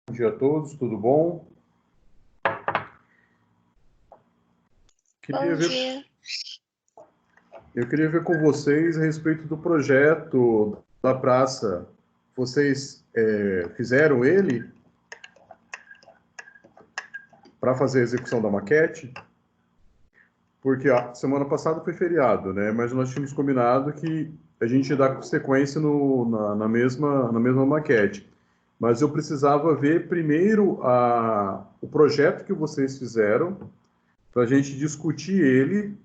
Bom dia a todos, tudo bom? Bom dia. Eu queria ver com vocês a respeito do projeto da praça. Vocês fizeram ele para fazer a execução da maquete? Porque a semana passada foi feriado, né? Mas nós tínhamos combinado que a gente ia dar sequência na mesma maquete. Mas eu precisava ver primeiro o projeto que vocês fizeram para a gente discutir ele,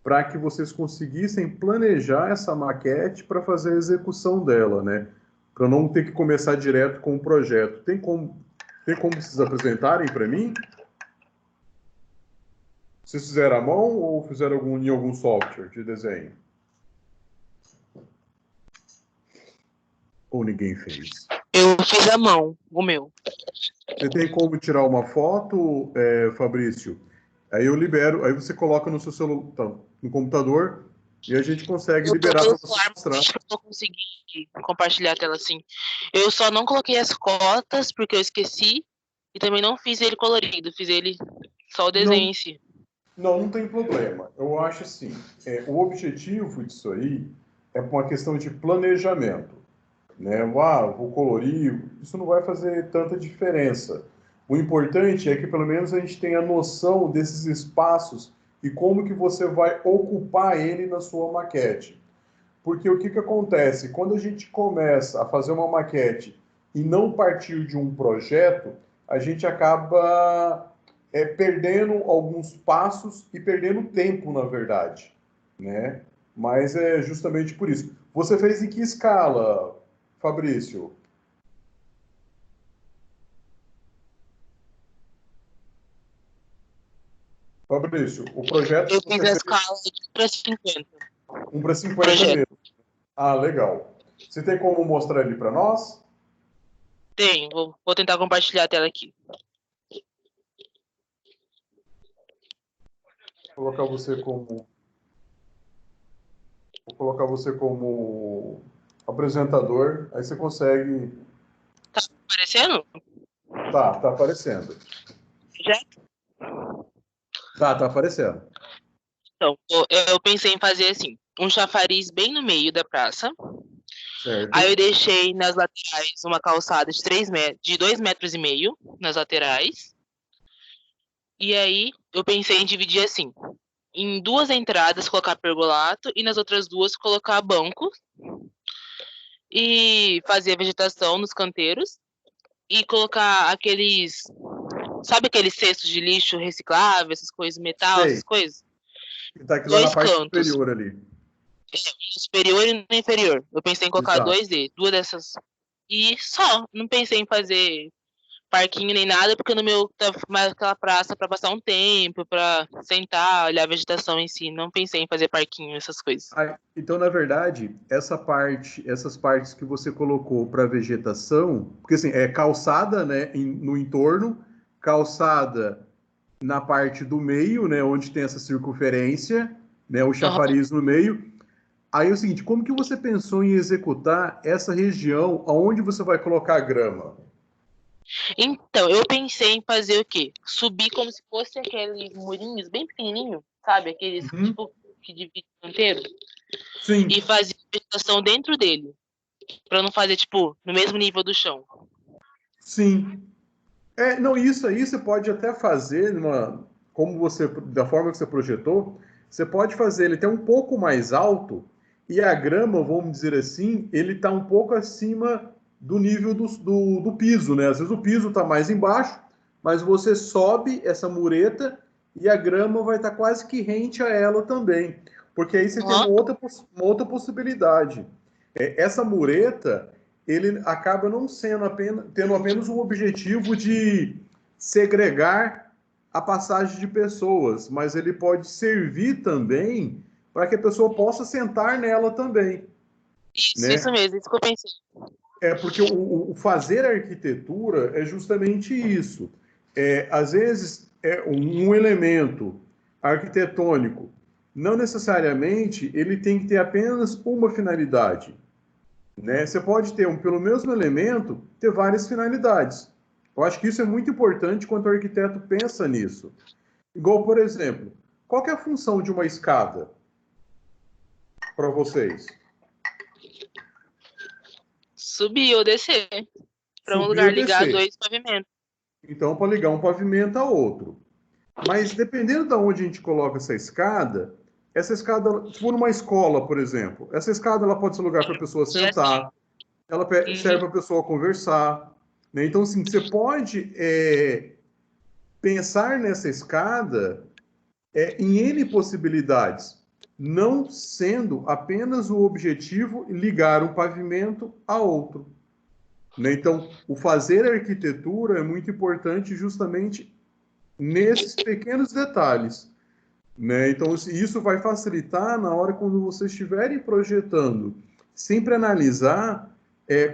para que vocês conseguissem planejar essa maquete para fazer a execução dela, né? Para não ter que começar direto com o projeto. Tem como vocês apresentarem para mim? Vocês fizeram à mão ou fizeram em algum software de desenho? Ou ninguém fez? Eu fiz à mão, o meu. Você tem como tirar uma foto, Fabrício? Aí eu libero, aí você coloca no seu celular, no computador, e a gente consegue Eu tô liberar para pelo você celular, mostrar. mas eu não consegui compartilhar a tela assim. Eu só não coloquei as cotas porque eu esqueci e também não fiz ele colorido, fiz ele só o desenho Não, em si. não tem problema. Eu acho assim, o objetivo disso aí é uma questão de planejamento, né? Vou colorir, isso não vai fazer tanta diferença. O importante é que pelo menos a gente tenha noção desses espaços e como que você vai ocupar ele na sua maquete. Porque o que que acontece? Quando a gente começa a fazer uma maquete e não partir de um projeto, a gente acaba perdendo alguns passos e perdendo tempo, na verdade, né? Mas é justamente por isso. Você fez em que escala, Fabrício? Fabrício, o projeto Eu que fiz você a fez escala de 1:50. 1:50 Projeto. mesmo. Ah, legal. Você tem como mostrar ele para nós? Tem, vou tentar compartilhar a tela aqui. Vou colocar você como apresentador, aí você consegue. Tá aparecendo? Tá aparecendo. Projeto? Tá aparecendo. Então, eu pensei em fazer assim, um chafariz bem no meio da praça. Aí eu Certo? deixei nas laterais uma calçada de 2,5 metros nas laterais. E aí eu pensei em dividir assim, em duas entradas colocar pergolato e nas outras duas colocar banco e fazer a vegetação nos canteiros e colocar sabe aqueles cestos de lixo reciclável, essas coisas, metal, Sei. essas coisas? Que tá aqui lá na Dois parte cantos, superior ali. no superior e no inferior. Eu pensei em colocar Exato. duas dessas. E só, não pensei em fazer parquinho nem nada, porque no meu tá mais aquela praça para passar um tempo, para sentar, olhar a vegetação em si. Não pensei em fazer parquinho, essas coisas. Então, na verdade, essas partes que você colocou para vegetação, porque assim, é calçada, né, no entorno, calçada na parte do meio, né, onde tem essa circunferência, né, o Uhum. chafariz no meio. Aí é o seguinte, como que você pensou em executar essa região aonde você vai colocar a grama? Então, eu pensei em fazer o quê? Subir como se fosse aqueles murinhos bem pequenininho, sabe? Aqueles Uhum. tipo que divide o inteiro. E Sim, fazer vegetação dentro dele, para não fazer tipo no mesmo nível do chão. sim. Não, isso aí você pode até fazer da forma que você projetou, você pode fazer ele até um pouco mais alto e a grama, vamos dizer assim, ele está um pouco acima do nível do piso, né? Às vezes o piso está mais embaixo, mas você sobe essa mureta e a grama vai estar quase que rente a ela também. Porque aí você tem Uhum. uma outra possibilidade. Essa mureta, ele acaba não tendo apenas o objetivo de segregar a passagem de pessoas, mas ele pode servir também para que a pessoa possa sentar nela também, Isso né? mesmo, isso que eu pensei. Porque o fazer arquitetura é justamente isso. Às vezes, um elemento arquitetônico, não necessariamente ele tem que ter apenas uma finalidade, né? Você pode ter, pelo mesmo elemento, ter várias finalidades. Eu acho que isso é muito importante quando o arquiteto pensa nisso. Igual, por exemplo, qual que é a função de uma escada para vocês? Subir ou descer para um Subir lugar ou ligar descer. dois pavimentos. Então, para ligar um pavimento a outro. Mas dependendo de onde a gente coloca essa escada, se for numa escola, por exemplo, essa escada ela pode ser lugar para a pessoa Já sim. sentar, ela serve Uhum. para a pessoa conversar, né? Então, assim, você pode pensar nessa escada em N possibilidades, não sendo apenas o objetivo ligar um pavimento a outro, né? Então, o fazer arquitetura é muito importante justamente nesses pequenos detalhes, né? Então, isso vai facilitar na hora quando vocês estiverem projetando, sempre analisar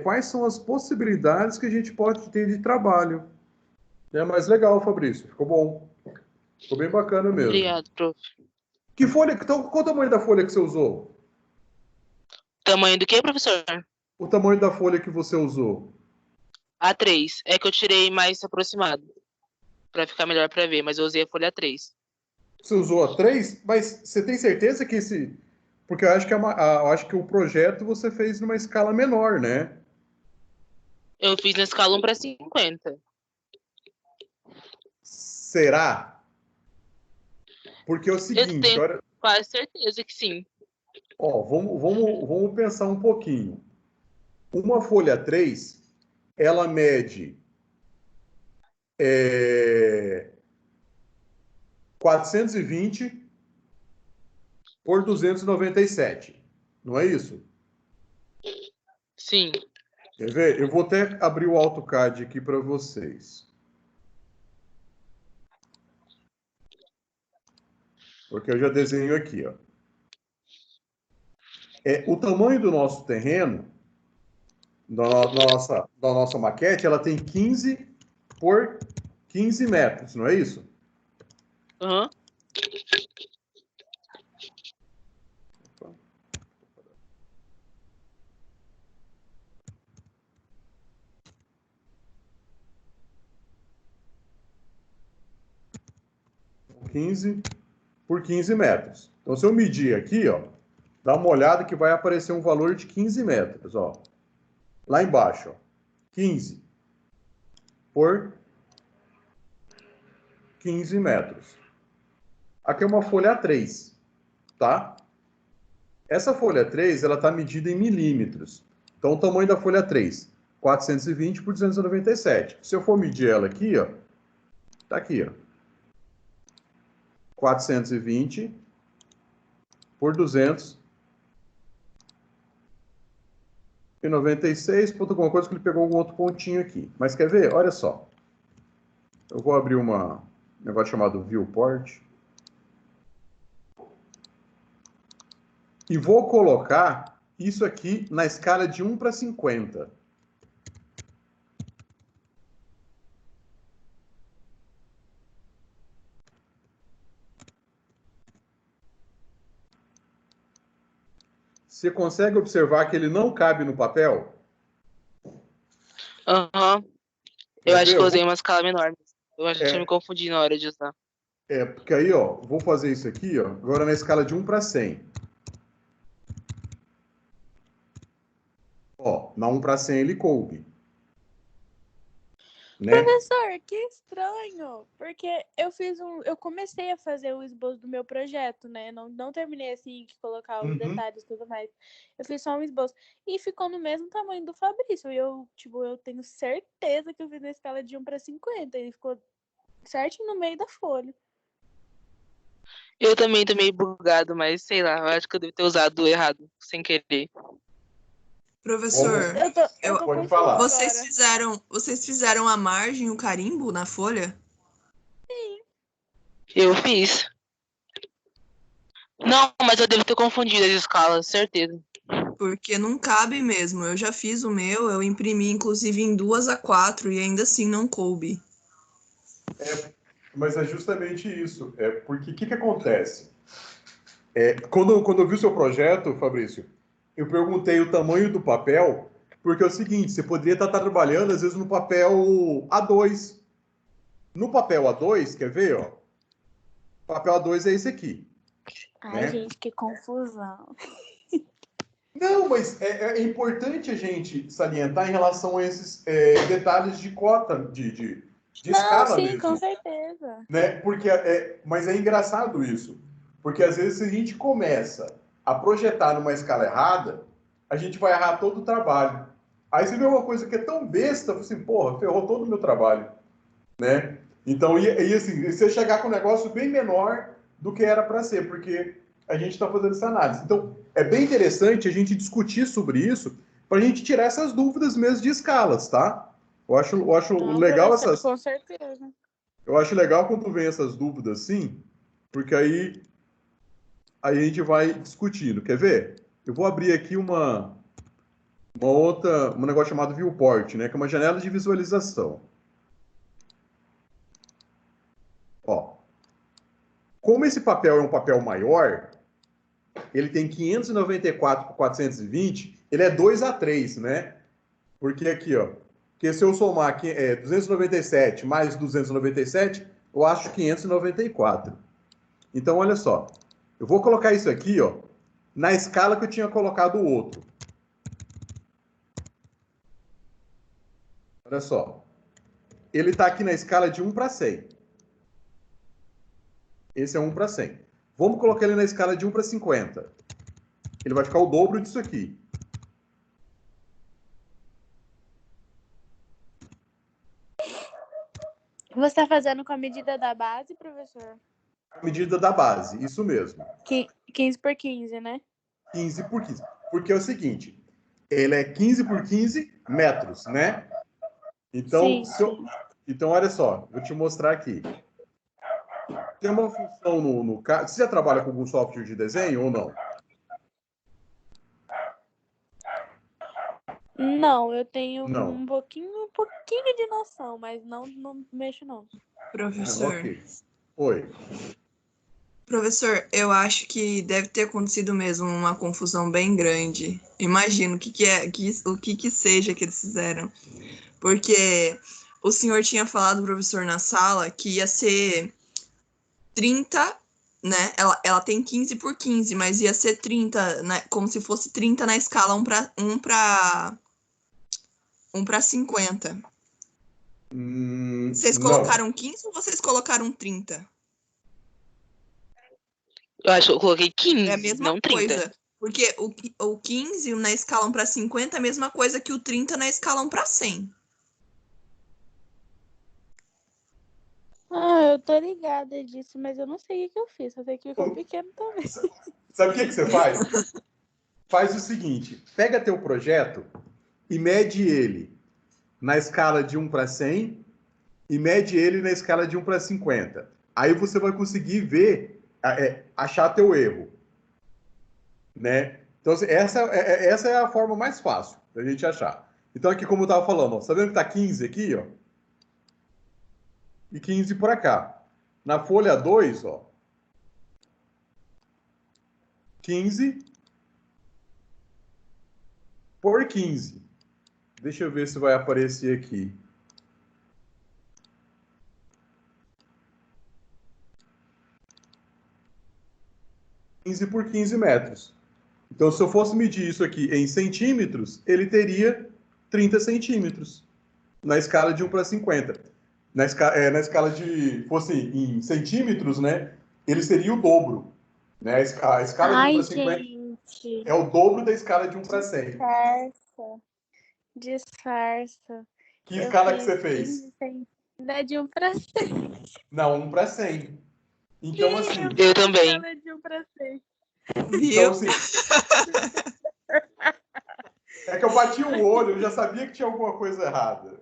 quais são as possibilidades que a gente pode ter de trabalho. É mais legal, Fabrício. Ficou bom. Ficou bem bacana mesmo. Obrigado, prof. Que folha? Então, qual o tamanho da folha que você usou? Tamanho do que, professor? O tamanho da folha que você usou? A3. É que eu tirei mais aproximado para ficar melhor para ver, mas eu usei a folha A3. Você usou a 3? Mas você tem certeza que esse. Porque eu acho que, eu acho que o projeto você fez numa escala menor, né? Eu fiz na escala 1:50. Será? Porque é o Eu seguinte, tenho olha, quase certeza que sim. ó, vamos pensar um pouquinho. Uma folha 3, ela mede 420 por 297. Não é isso? Sim. Quer ver? Eu vou até abrir o AutoCAD aqui para vocês. Porque eu já desenho aqui, ó. O tamanho do nosso terreno, da nossa maquete, ela tem 15 por 15 metros, não é isso? Uhum. 15 por 15 metros. Então, se eu medir aqui, ó, dá uma olhada que vai aparecer um valor de 15 metros, ó. Lá embaixo, ó. 15 por 15 metros. Aqui é uma folha A3, tá? Essa folha 3, ela está medida em milímetros. Então, o tamanho da folha 3, 420 por 297. Se eu for medir ela aqui, ó, tá aqui, ó. 420 por 296, ponto alguma coisa que ele pegou algum outro pontinho aqui. Mas quer ver? Olha só. Eu vou abrir um negócio chamado Viewport. E vou colocar isso aqui na escala de 1 para 50. Você consegue observar que ele não cabe no papel? Uhum. Eu Quer acho ver? que eu usei uma escala menor. Eu acho que eu me É, confundi na hora de usar. porque aí, ó, vou fazer isso aqui, ó, agora na escala de 1 para 100. Ó, na 1 para 100 ele coube, né? Professor, que estranho, porque eu comecei a fazer o esboço do meu projeto, né? Não terminei assim de colocar os Uhum. detalhes e tudo mais. Eu fiz só um esboço e ficou no mesmo tamanho do Fabrício. E eu tenho certeza que eu fiz na escala de 1 para 50, ele ficou certinho no meio da folha. Eu também tô meio bugado, mas sei lá, eu acho que eu devo ter usado errado, sem querer. Professor, Eu tô Pode confusa falar. agora. vocês fizeram a margem, o carimbo na folha? Eu fiz. Não, mas eu devo ter confundido as escalas, certeza. Porque não cabe mesmo. Eu já fiz o meu, eu imprimi inclusive em 2:4 e ainda assim não coube. Mas é justamente isso. Porque o que acontece? Quando eu vi o seu projeto, Fabrício, eu perguntei o tamanho do papel Porque é o seguinte, você poderia estar trabalhando, às vezes, no papel A2. No papel A2, quer ver, ó? O papel A2 é esse aqui. Ai, né? gente, que confusão. Não, mas é importante a gente salientar em relação a esses detalhes de cota, de Não, escala sim, com mesmo. certeza. Né? Porque, mas é engraçado isso. Porque às vezes se a gente começa a projetar numa escala errada, a gente vai errar todo o trabalho. Aí você vê uma coisa que é tão besta, assim, porra, ferrou todo o meu trabalho. Né? Então, assim, você chegar com um negócio bem menor do que era para ser, porque a gente está fazendo essa análise. Então, é bem interessante a gente discutir sobre isso para a gente tirar essas dúvidas mesmo de escalas, tá? Eu acho Não, legal professor, essas. com certeza. Eu acho legal quando vem essas dúvidas assim, porque aí a gente vai discutindo. Quer ver? Eu vou abrir aqui um negócio chamado viewport, né? Que é uma janela de visualização. Ó, como esse papel é um papel maior, ele tem 594 por 420, ele é 2:3, né? Porque aqui, ó, porque se eu somar aqui, 297 mais 297, eu acho 594. Então, olha só, eu vou colocar isso aqui, ó, na escala que eu tinha colocado o outro. Olha só, ele está aqui na escala de 1 para 100. Esse é 1 para 100. Vamos colocar ele na escala de 1 para 50. Ele vai ficar o dobro disso aqui. Você está fazendo com a medida da base, professor? A medida da base, isso mesmo. 15 por 15, né? 15 por 15. Porque é o seguinte, ele é 15 por 15 metros, né? Então, Sim. então olha só, vou te mostrar aqui. Tem uma função no... Você já trabalha com algum software de desenho ou não? Não, eu tenho Não. um pouquinho de noção, mas não mexo, não. Professor. Ok. Oi. Professor, eu acho que deve ter acontecido mesmo uma confusão bem grande. Imagino o que seja que eles fizeram. Porque o senhor tinha falado, professor, na sala que ia ser 30, né? Ela tem 15 por 15, mas ia ser 30, né? Como se fosse 30 na escala 1 para 50. Vocês Não. colocaram 15 ou vocês colocaram 30? Eu acho que eu coloquei 15, É a mesma não 30. coisa. Porque o 15 na escala 1 para 50 é a mesma coisa que o 30 na escala 1 para 100. Ah, eu tô ligada disso, mas eu não sei o que eu fiz. Só sei que ficou pequeno também. Sabe o que você faz? Faz o seguinte, pega teu projeto e mede ele na escala de 1 para 100 e mede ele na escala de 1 para 50. Aí você vai conseguir ver, achar teu erro. Né? Então, assim, essa é a forma mais fácil da gente achar. Então, aqui, como eu estava falando, ó, tá vendo que tá 15 aqui, ó? E 15 por cá. Na folha 2, ó, 15 por 15. Deixa eu ver se vai aparecer aqui. Por 15 metros. Então, se eu fosse medir isso aqui em centímetros, ele teria 30 centímetros na escala de 1 para 50. Na escala de, fosse em centímetros, né, ele seria o dobro. Né? A escala de 1 Ai, para 50 gente. é o dobro da escala de 1 para 100. Disfarça. Que Eu escala que fiz você fez? 15 centímetros de 1 para 100. Não, 1 para 100. Então, assim... Eu também. De 1 para 100. Então, Viu? assim... É que eu bati o olho, eu já sabia que tinha alguma coisa errada.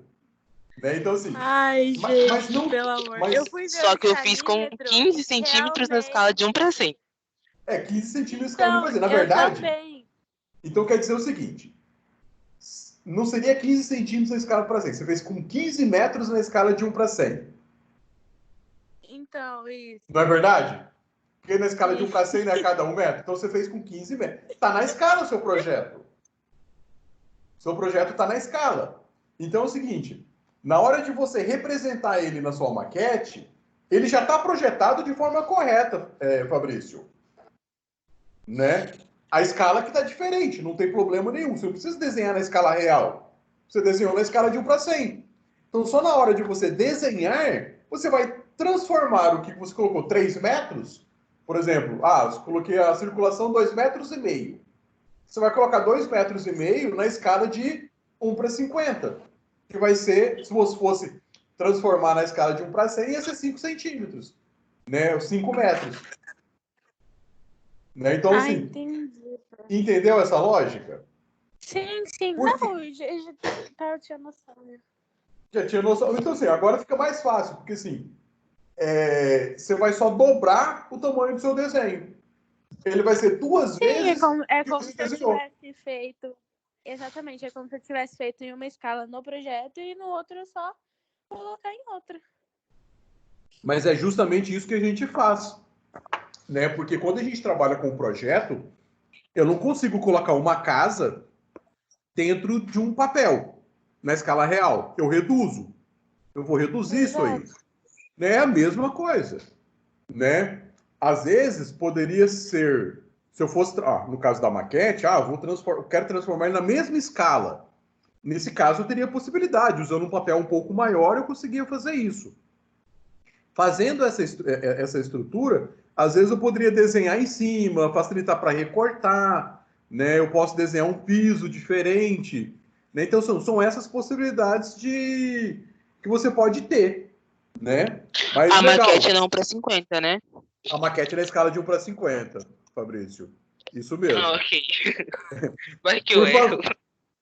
Né? Então, assim... Ai, mas gente, não, pelo amor. mas, Eu fui ver Só o que eu fiz com escalímetro. 15 centímetros na escala de 1 para 100. 15 centímetros cada Então, fazer. Na eu verdade, também. então quer dizer o seguinte: não seria 15 centímetros na escala para 100. Você fez com 15 metros na escala de 1 para 100. Então, isso. Não é verdade? Porque na escala de 1 Sim. para 100 não é cada 1 metro. Então você fez com 15 metros. Está na escala o seu projeto. Seu projeto está na escala. Então é o seguinte, na hora de você representar ele na sua maquete, ele já está projetado de forma correta, Fabrício. Né? A escala que está diferente, não tem problema nenhum. Você não precisa desenhar na escala real. Você desenhou na escala de 1 para 100. Então, só na hora de você desenhar, você vai transformar o que você colocou 3 metros. Por exemplo, eu coloquei a circulação 2,5 metros. Você vai colocar 2,5 metros na escala de 1 para 50. Que vai ser, se você fosse transformar na escala de 1 para 100, ia ser 5 centímetros. Né? 5 metros. Né? Então, assim, entendi. Entendeu essa lógica? Sim. Porque... Não, eu já tinha noção. Já tinha noção. Então, assim, agora fica mais fácil, porque, assim, você vai só dobrar o tamanho do seu desenho. Ele vai ser 2 vezes é que como você se eu desenhou. tivesse feito... Exatamente, é como se eu tivesse feito em uma escala no projeto e no outro eu só colocar em outra. Mas é justamente isso que a gente faz. Né? Porque quando a gente trabalha com um projeto, eu não consigo colocar uma casa dentro de um papel, na escala real. Eu reduzo. Eu vou reduzir isso aí. Né? É a mesma coisa. Né? Às vezes, poderia ser... Se eu fosse... no caso da maquete, eu quero transformar ele na mesma escala. Nesse caso, eu teria possibilidade. Usando um papel um pouco maior, eu conseguia fazer isso. Fazendo essa estrutura, às vezes eu poderia desenhar em cima, facilitar para recortar, né? Eu posso desenhar um piso diferente. Né? Então, são essas possibilidades que você pode ter. Né? Mas A legal. maquete não para 50, né? A maquete é na escala de 1 para 50, Fabrício. Isso mesmo. Ok. Vai que eu erro.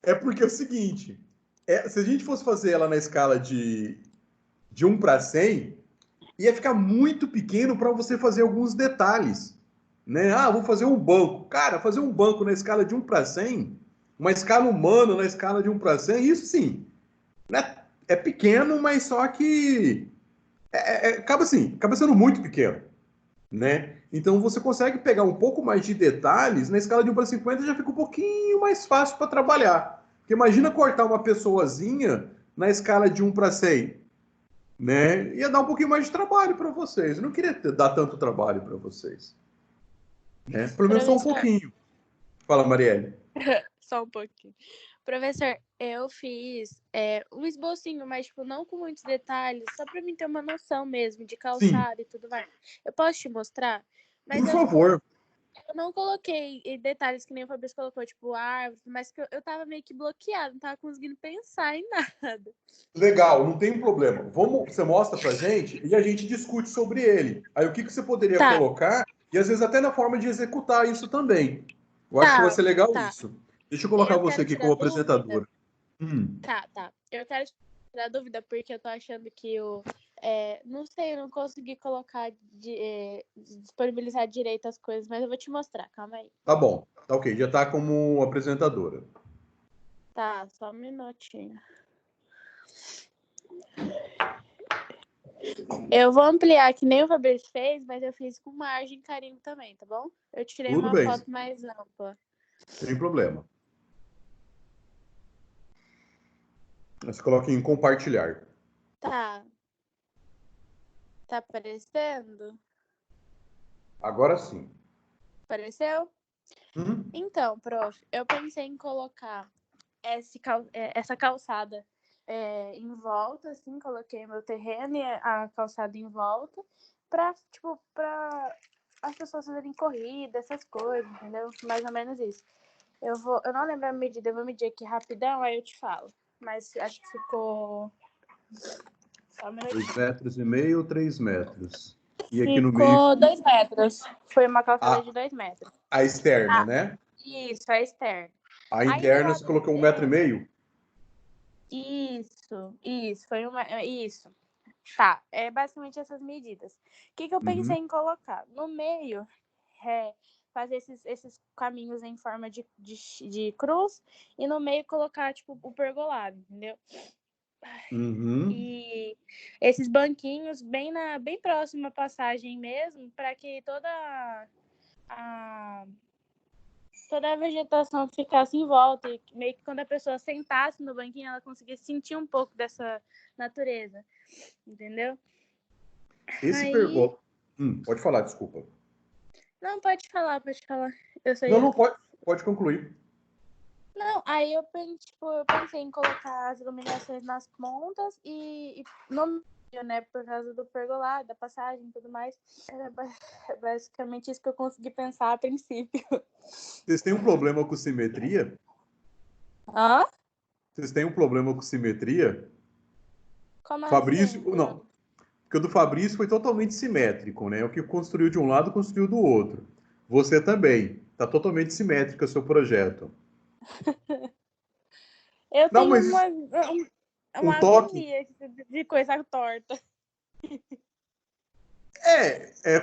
É porque é o seguinte, se a gente fosse fazer ela na escala de 1 para 100, ia ficar muito pequeno para você fazer alguns detalhes. Né? Vou fazer um banco. Cara, fazer um banco na escala de 1 para 100, uma escala humana na escala de 1 para 100, isso sim. Né? É pequeno, mas só que acaba sendo muito pequeno. Né? Então você consegue pegar um pouco mais de detalhes, na escala de 1 para 50 já fica um pouquinho mais fácil para trabalhar. Porque imagina cortar uma pessoazinha na escala de 1 para 100. Né? Ia dar um pouquinho mais de trabalho para vocês. Eu não queria dar tanto trabalho para vocês. Né? Pelo menos só um pouquinho. Fala, Marielle. Só um pouquinho. Professor, eu fiz um esbocinho, mas tipo, não com muitos detalhes, só para mim ter uma noção mesmo de calçado e tudo mais. Eu posso te mostrar? Mas Por favor. Eu não coloquei detalhes que nem o Fabrício colocou, tipo árvore, mas que eu tava meio que bloqueado, não tava conseguindo pensar em nada. Legal, não tem problema. Você mostra pra gente e a gente discute sobre ele. Aí o que você poderia colocar e às vezes até na forma de executar isso também. Eu acho que vai ser legal isso. Deixa eu colocar você aqui como apresentadora. Tá. Eu quero tirar dúvida porque eu tô achando que não sei, eu não consegui colocar, disponibilizar direito as coisas, mas eu vou te mostrar, calma aí. Tá bom, tá ok, já tá como apresentadora. Tá, só um minutinho. Eu vou ampliar que nem o Fabrício fez, mas eu fiz com margem e carinho também, tá bom? Eu tirei uma foto mais ampla. Sem problema. Você coloca em compartilhar. Tá. Tá aparecendo? Agora sim. Apareceu? Então, prof, eu pensei em colocar essa calçada em volta, assim, coloquei meu terreno e a calçada em volta pra as pessoas fazerem corrida, essas coisas, entendeu? Mais ou menos isso. Eu não lembro a medida, eu vou medir aqui rapidão, aí eu te falo. Mas acho que ficou... Só um minutinho. 2,5 metros ou 3 metros? E aqui no meio... Ficou 2 metros. Foi uma calçada de 2 metros. A externa, né? Isso, a externa. A interna você colocou 1,5 metro? Isso, foi isso. Tá, é basicamente essas medidas. O que eu pensei em colocar? No meio, fazer esses caminhos em forma de cruz e no meio colocar, tipo, o pergolado, entendeu? E esses banquinhos bem próximo à passagem mesmo, para que toda toda a vegetação ficasse em volta. E meio que quando a pessoa sentasse no banquinho, ela conseguisse sentir um pouco dessa natureza. Entendeu? Esse pergolado... pode falar, desculpa. Não, pode falar. Não, pode concluir. Não, aí eu pensei em colocar as iluminações nas pontas e no meio, né? Por causa do pergolado, da passagem e tudo mais. Era basicamente isso que eu consegui pensar a princípio. Vocês têm um problema com simetria? Hã? Vocês têm um problema com simetria? Como Fabrício, assim? não. Porque o do Fabrício foi totalmente simétrico, né? O que construiu de um lado, construiu do outro. Você também. Está totalmente simétrico o seu projeto. Eu Não, tenho mas uma toque... agonia de coisa torta.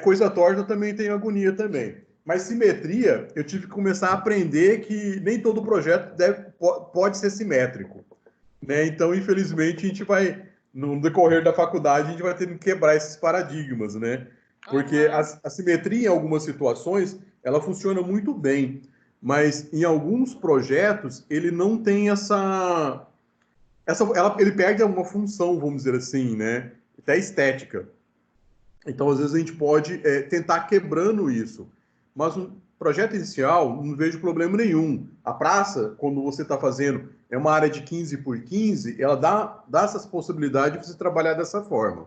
Coisa torta também tem agonia também. Mas simetria, eu tive que começar a aprender que nem todo projeto pode ser simétrico. Né? Então, infelizmente, a gente vai, no decorrer da faculdade, a gente vai ter que quebrar esses paradigmas, né? Porque a simetria, em algumas situações, ela funciona muito bem, mas em alguns projetos, ele não tem ele perde alguma função, vamos dizer assim, né? Até estética. Então, às vezes, a gente pode tentar quebrando isso. Mas no projeto inicial, não vejo problema nenhum. A praça, quando você está fazendo, é uma área de 15 por 15, ela dá essas possibilidades de você trabalhar dessa forma.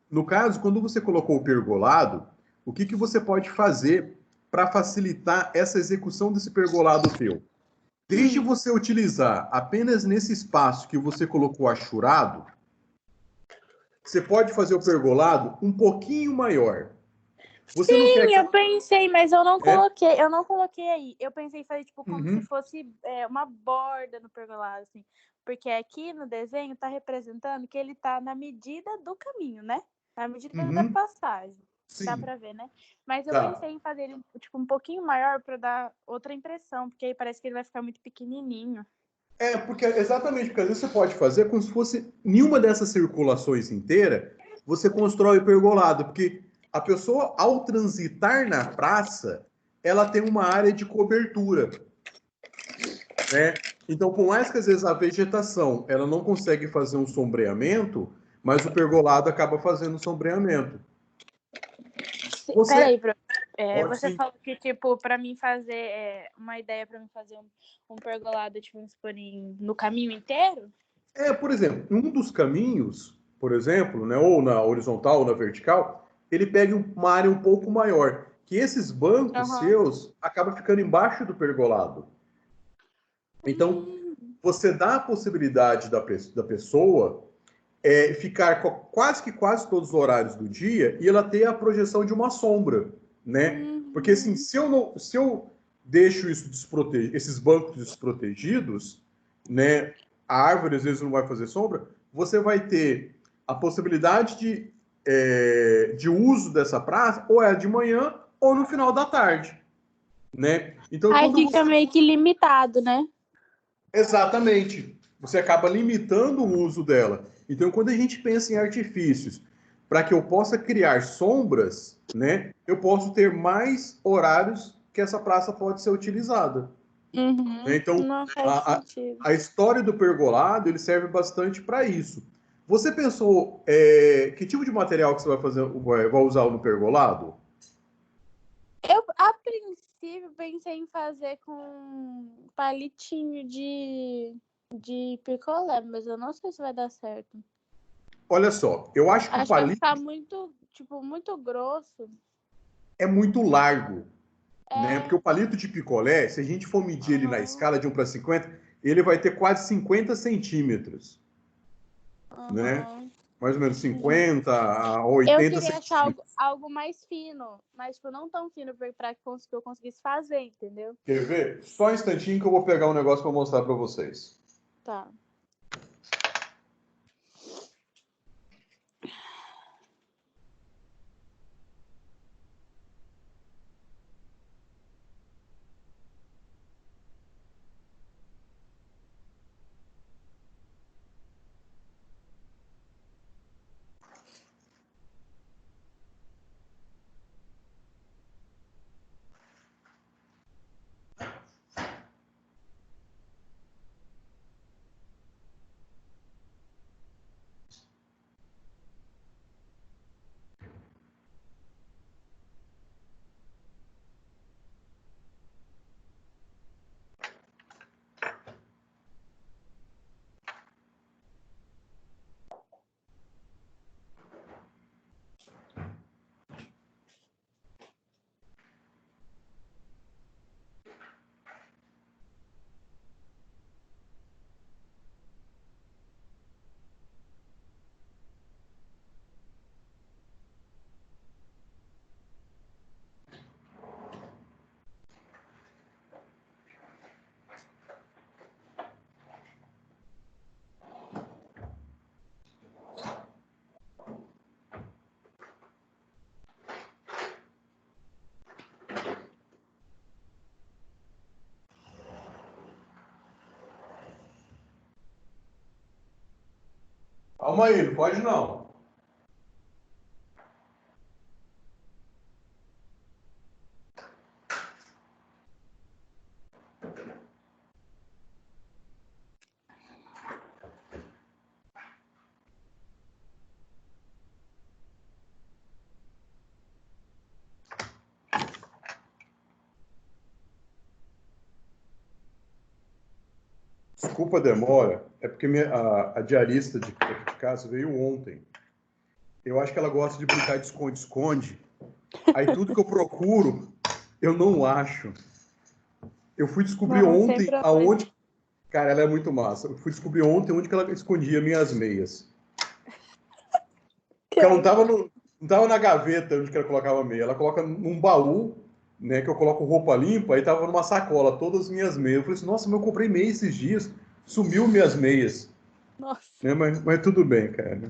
No caso, quando você colocou o pergolado, o que você pode fazer para facilitar essa execução desse pergolado teu? Desde você utilizar apenas nesse espaço que você colocou achurado, você pode fazer o pergolado um pouquinho maior. Você não quer que... eu pensei, mas eu não coloquei aí. Eu pensei em fazer tipo como se fosse uma borda no pergolado, assim. Porque aqui no desenho tá representando que ele tá na medida do caminho, né? Na medida da passagem. Sim. Dá pra ver, né? Mas eu Tá. pensei em fazer ele tipo um pouquinho maior pra dar outra impressão, porque aí parece que ele vai ficar muito pequenininho. Exatamente, porque às vezes você pode fazer como se fosse nenhuma dessas circulações inteira, você constrói o pergolado, porque a pessoa, ao transitar na praça, ela tem uma área de cobertura, né? Então, por mais que às vezes a vegetação ela não consegue fazer um sombreamento, mas o pergolado acaba fazendo sombreamento. Peraí, você falou que, tipo, pra mim fazer uma ideia pra mim fazer um pergolado, tipo, vamos supor, no caminho inteiro? Por exemplo, um dos caminhos, por exemplo, né, ou na horizontal ou na vertical, ele pega uma área um pouco maior, que esses bancos seus acabam ficando embaixo do pergolado. Então, você dá a possibilidade da pessoa ficar quase todos os horários do dia e ela ter a projeção de uma sombra, né? Porque assim, se eu deixo isso esses bancos desprotegidos, né? A árvore às vezes não vai fazer sombra, você vai ter a possibilidade de uso dessa praça ou de manhã ou no final da tarde, né? Então, aí fica meio que limitado, né? Exatamente. Você acaba limitando o uso dela. Então, quando a gente pensa em artifícios, para que eu possa criar sombras, né, eu posso ter mais horários que essa praça pode ser utilizada. Então, não faz sentido. A história do pergolado ele serve bastante para isso. Você pensou que tipo de material que você vai usar no pergolado? Eu, a princípio, pensei em fazer com palitinho de picolé, mas eu não sei se vai dar certo. Olha só, eu acho que o palito... que vai ficar muito grosso. É muito largo. Né? Porque o palito de picolé, se a gente for medir ele na escala de 1 para 50, ele vai ter quase 50 centímetros. Né? Mais ou menos 50 a 80 eu queria achar centímetros. algo mais fino, mas tipo, não tão fino para que eu conseguisse fazer, entendeu? Quer ver? Só um instantinho que eu vou pegar um negócio para mostrar para vocês. Tá. Calma aí, não pode não. Desculpa a demora, é porque a diarista de casa veio ontem. Eu acho que ela gosta de brincar de esconde-esconde. Aí tudo que eu procuro, eu não acho. Eu fui descobrir ontem aonde... Cara, ela é muito massa. Eu fui descobrir ontem onde que ela escondia minhas meias. Porque ela não tava na gaveta onde que ela colocava meia. Ela coloca num baú, né, que eu coloco roupa limpa, aí tava numa sacola, todas as minhas meias. Eu falei assim, nossa, mas eu comprei meia esses dias. Sumiu minhas meias. Nossa. Né, mas tudo bem, cara.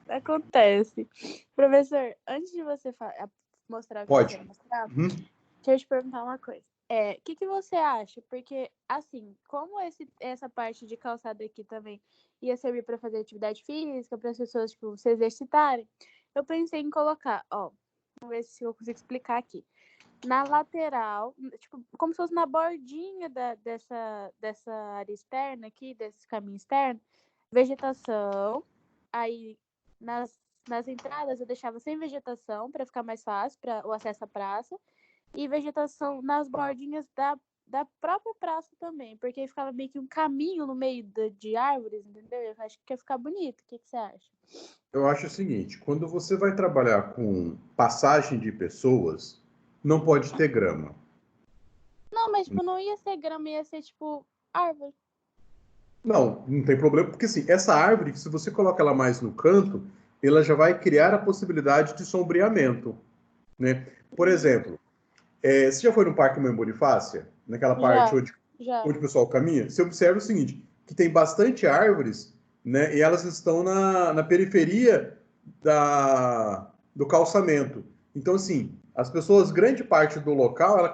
Acontece. Professor, antes de você mostrar o que Pode. você quer mostrar, Uhum. deixa eu te perguntar uma coisa. O que você acha? Porque, assim, como essa parte de calçada aqui também ia servir para fazer atividade física, para as pessoas, tipo, se exercitarem, eu pensei em colocar, ó, vamos ver se eu consigo explicar aqui. Na lateral, tipo, como se fosse na bordinha dessa área externa aqui, desse caminho externo, vegetação. Aí, nas entradas, eu deixava sem vegetação, para ficar mais fácil para o acesso à praça. E vegetação nas bordinhas da própria praça também, porque ficava meio que um caminho no meio de árvores, entendeu? Eu acho que ia ficar bonito. O que você acha? Eu acho o seguinte, quando você vai trabalhar com passagem de pessoas, não pode ter grama. Não, mas tipo, não ia ser grama, ia ser tipo árvore. Não tem problema, porque assim, essa árvore, se você coloca ela mais no canto, ela já vai criar a possibilidade de sombreamento, né? Por exemplo, você já foi no Parque Mãe Bonifácia? Naquela parte Já. onde o pessoal caminha? Você observa o seguinte, que tem bastante árvores, né? E elas estão na periferia do calçamento. Então, assim, as pessoas, grande parte do local, ela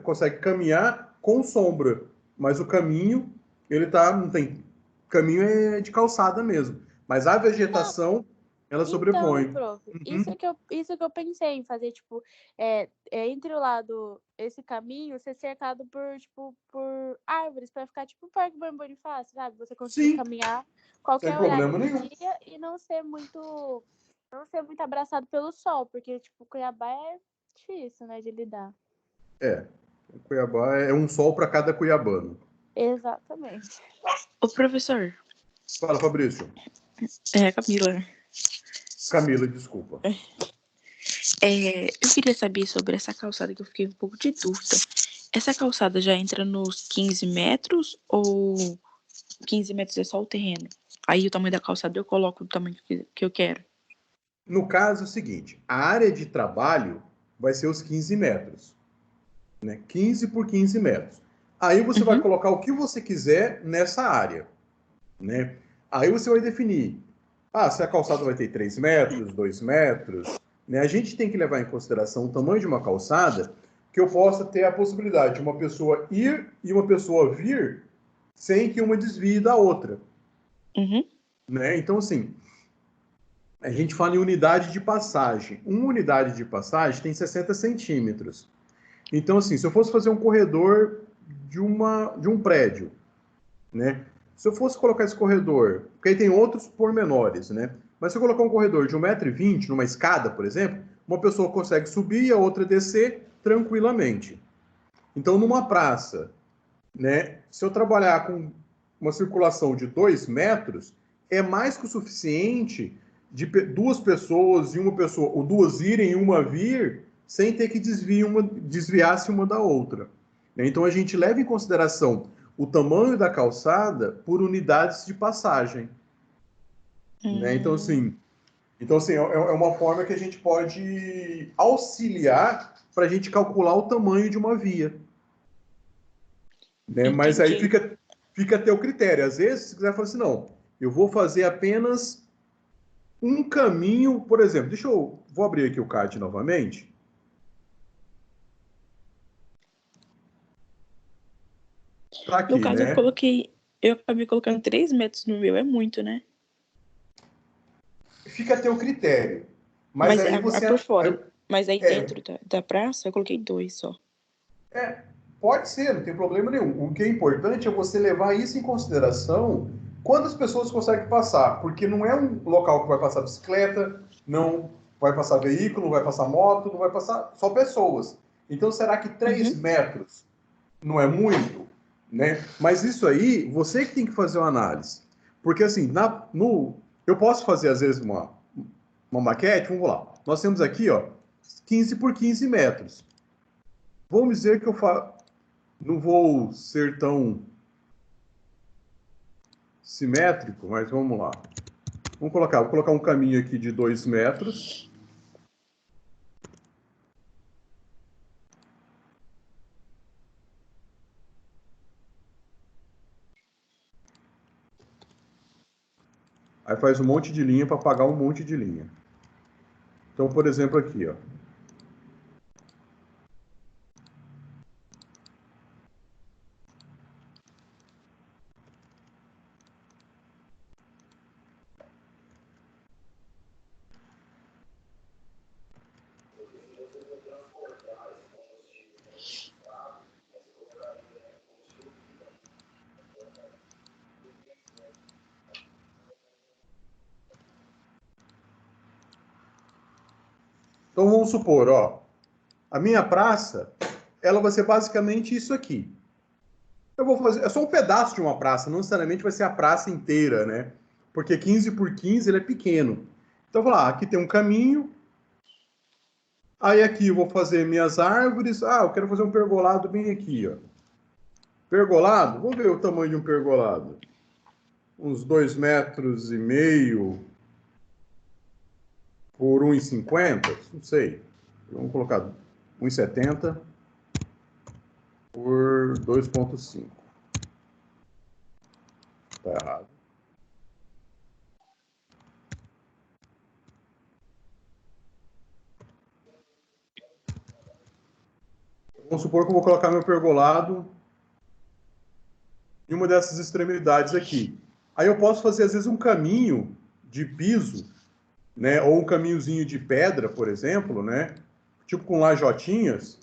consegue caminhar com sombra, mas o caminho, não tem... Caminho é de calçada mesmo. Mas a vegetação, ela sobrepõe. Então, prof, Uhum. isso que eu pensei em fazer, tipo, entre o lado, esse caminho, ser cercado por árvores, para ficar tipo o Parque Mãe Bonifácio, sabe? Você conseguir caminhar qualquer horário do dia e não ser muito abraçado pelo sol, porque, tipo, Cuiabá é difícil, né, de lidar. Cuiabá é um sol para cada cuiabano. Exatamente. Ô, professor. Fala, Fabrício. Camila. Camila, desculpa. Eu queria saber sobre essa calçada, que eu fiquei um pouco de dúvida. Essa calçada já entra nos 15 metros ou 15 metros é só o terreno? Aí o tamanho da calçada eu coloco o tamanho que eu quero. No caso é o seguinte, a área de trabalho vai ser os 15 metros. Né? 15 por 15 metros. Aí você vai colocar o que você quiser nessa área. Né? Aí você vai definir, se a calçada vai ter 3 metros, 2 metros. Né? A gente tem que levar em consideração o tamanho de uma calçada, que eu possa ter a possibilidade de uma pessoa ir e uma pessoa vir sem que uma desvie da outra. Né? Então, assim, a gente fala em unidade de passagem. Uma unidade de passagem tem 60 centímetros. Então, assim, se eu fosse fazer um corredor de um prédio, né? Se eu fosse colocar esse corredor, porque aí tem outros pormenores, né? Mas se eu colocar um corredor de 1,20 m numa escada, por exemplo, uma pessoa consegue subir e a outra descer tranquilamente. Então, numa praça, né? Se eu trabalhar com uma circulação de 2 metros, é mais que o suficiente de duas pessoas e uma pessoa, ou duas irem e uma vir, sem ter que desviar-se uma da outra. Então a gente leva em consideração o tamanho da calçada por unidades de passagem. Né? Então, assim, é uma forma que a gente pode auxiliar para a gente calcular o tamanho de uma via. Né? Mas aí fica a teu critério. Às vezes, se quiser falar assim, não, eu vou fazer apenas um caminho, por exemplo, vou abrir aqui o CAD novamente. Tá aqui, no caso, né? eu acabei colocando 3 metros no meu, é muito, né? fica a teu critério. Mas aí você... por fora. Mas aí dentro da praça, eu coloquei 2 só. Pode ser, não tem problema nenhum. O que é importante é você levar isso em consideração quando as pessoas conseguem passar, porque não é um local que vai passar bicicleta, não vai passar veículo, não vai passar moto, não vai passar só pessoas. Então, será que 3 metros não é muito? Né? Mas isso aí, você que tem que fazer uma análise. Porque, assim, eu posso fazer, às vezes, uma maquete, vamos lá. Nós temos aqui, ó, 15 por 15 metros. Vamos dizer que eu não vou ser tão simétrico, mas vamos lá. Vou colocar um caminho aqui de 2 metros. Aí faz um monte de linha para apagar um monte de linha. Então, por exemplo, aqui, ó. Então, vamos supor, ó, a minha praça, ela vai ser basicamente isso aqui. Eu vou fazer, é só um pedaço de uma praça, não necessariamente vai ser a praça inteira, né? Porque 15 por 15 ele é pequeno. Então, eu vou lá, aqui tem um caminho, aí aqui eu vou fazer minhas árvores, eu quero fazer um pergolado bem aqui, ó. Pergolado, vamos ver o tamanho de um pergolado. Uns 2,5 metros por 1,50, não sei. Vamos colocar 1,70 por 2,5. Tá errado. Vamos supor que eu vou colocar meu pergolado em uma dessas extremidades aqui. Aí eu posso fazer, às vezes, um caminho de piso, né? Ou um caminhozinho de pedra, por exemplo, né? Tipo com lajotinhas,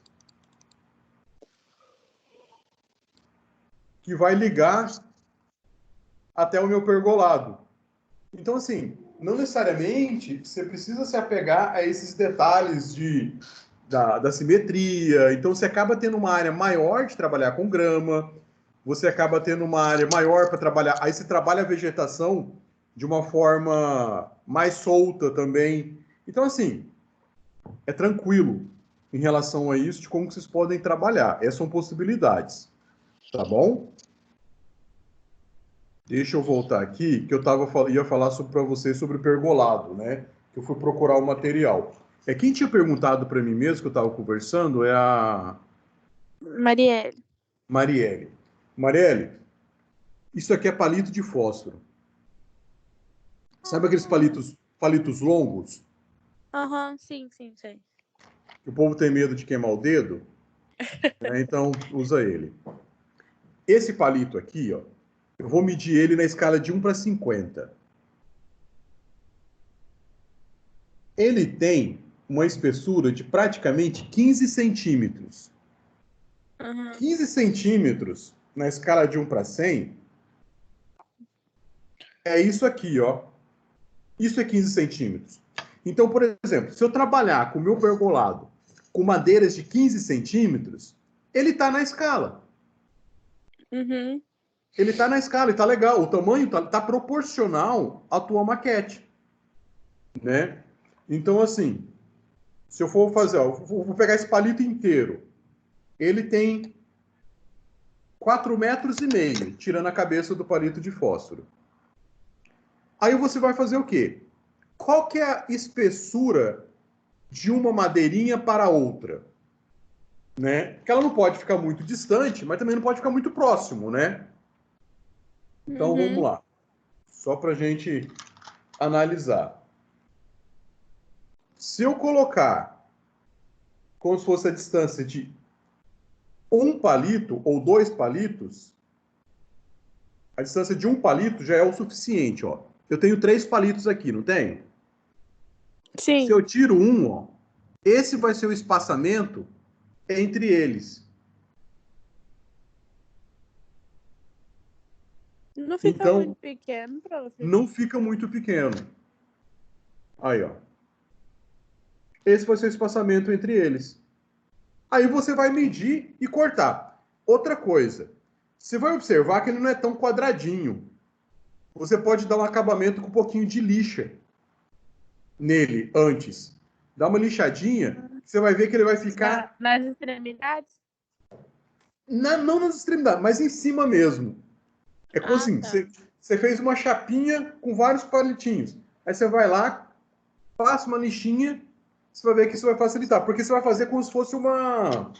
que vai ligar até o meu pergolado. Então, assim, não necessariamente você precisa se apegar a esses detalhes da simetria. Então, você acaba tendo uma área maior de trabalhar com grama, você acaba tendo uma área maior para trabalhar. Aí você trabalha a vegetação de uma forma mais solta também. Então, assim, é tranquilo em relação a isso, de como vocês podem trabalhar. Essas são possibilidades. Tá bom? Deixa eu voltar aqui, que eu ia falar para vocês sobre o pergolado, né? Que eu fui procurar o material. Quem tinha perguntado para mim mesmo, que eu estava conversando, é a... Marielle. Marielle, isso aqui é palito de fósforo. Sabe aqueles palitos longos? Sim, sei. O povo tem medo de queimar o dedo, né? Então usa ele. Esse palito aqui, ó, eu vou medir ele na escala de 1 para 50. Ele tem uma espessura de praticamente 15 centímetros. 15 centímetros na escala de 1 para 100 é isso aqui, ó. Isso é 15 centímetros. Então, por exemplo, se eu trabalhar com o meu pergolado com madeiras de 15 centímetros, ele está na escala. Ele está na escala, está legal. O tamanho está proporcional à tua maquete, né? Então, assim, se eu for fazer, ó, vou pegar esse palito inteiro. Ele tem 4,5 metros, tirando a cabeça do palito de fósforo. Aí você vai fazer o quê? Qual que é a espessura de uma madeirinha para outra? Né? Porque ela não pode ficar muito distante, mas também não pode ficar muito próximo, né? Então, vamos lá. Só para a gente analisar. Se eu colocar como se fosse a distância de 1 palito ou 2 palitos, a distância de 1 palito já é o suficiente, ó. Eu tenho 3 palitos aqui, não tenho? Sim. Se eu tiro um, ó, esse vai ser o espaçamento entre eles. Não fica Então, muito pequeno, prof. não fica muito pequeno. Aí, ó. Esse vai ser o espaçamento entre eles. Aí você vai medir e cortar. Outra coisa, você vai observar que ele não é tão quadradinho. Você pode dar um acabamento com um pouquinho de lixa nele antes. Dá uma lixadinha, você vai ver que ele vai ficar... Nas extremidades? Não nas extremidades, mas em cima mesmo. É como assim, Tá. você fez uma chapinha com vários palitinhos. Aí você vai lá, passa uma lixinha, você vai ver que isso vai facilitar. Porque você vai fazer como se fosse uma...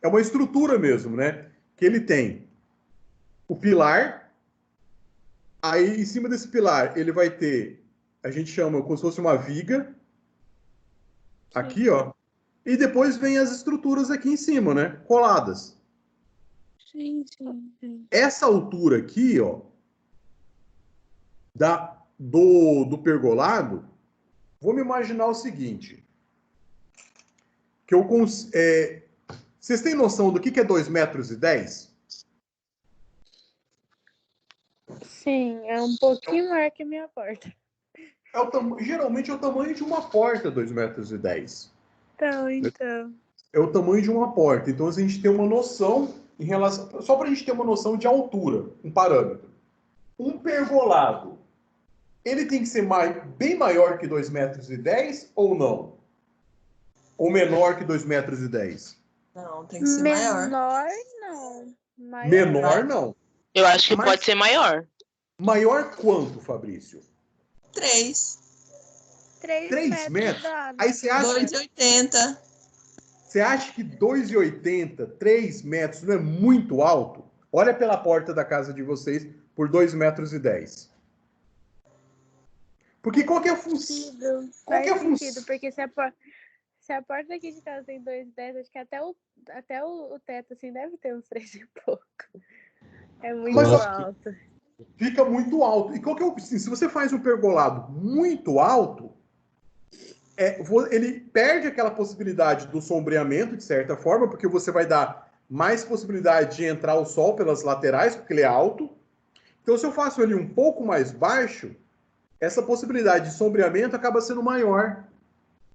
É uma estrutura mesmo, né? Que ele tem o pilar, aí em cima desse pilar ele vai ter, a gente chama como se fosse uma viga, aqui, ó. E depois vem as estruturas aqui em cima, né? Coladas. Sim. Essa altura aqui, ó, do pergolado, vamos imaginar o seguinte, que vocês têm noção do que é 2,10 metros? Sim, é um pouquinho maior que a minha porta. Geralmente é o tamanho de uma porta, 2,10 metros. Então. É o tamanho de uma porta. Então a gente tem uma noção em relação... Só para a gente ter uma noção de altura, um parâmetro. Um pergolado, ele tem que ser bem maior que 2,10 metros ou não? Ou menor que 2,10 metros? Não, tem que ser maior. Menor, não. Maior. Menor, não. Eu acho que pode ser maior. Maior quanto, Fabrício? 3. 3 metros? dá, Aí você acha... 2,80. Você acha que 2,80, 3 metros não é muito alto? Olha pela porta da casa de vocês por 2,10 metros. Porque qual que é a função? Faz sentido, porque se a porta aqui de casa tem 2,10, acho que até o teto assim deve ter uns 3 e pouco. É muito alto. Fica muito alto. E qual que é se você faz um pergolado muito alto, ele perde aquela possibilidade do sombreamento, de certa forma, porque você vai dar mais possibilidade de entrar o sol pelas laterais, porque ele é alto. Então, se eu faço ele um pouco mais baixo, essa possibilidade de sombreamento acaba sendo maior.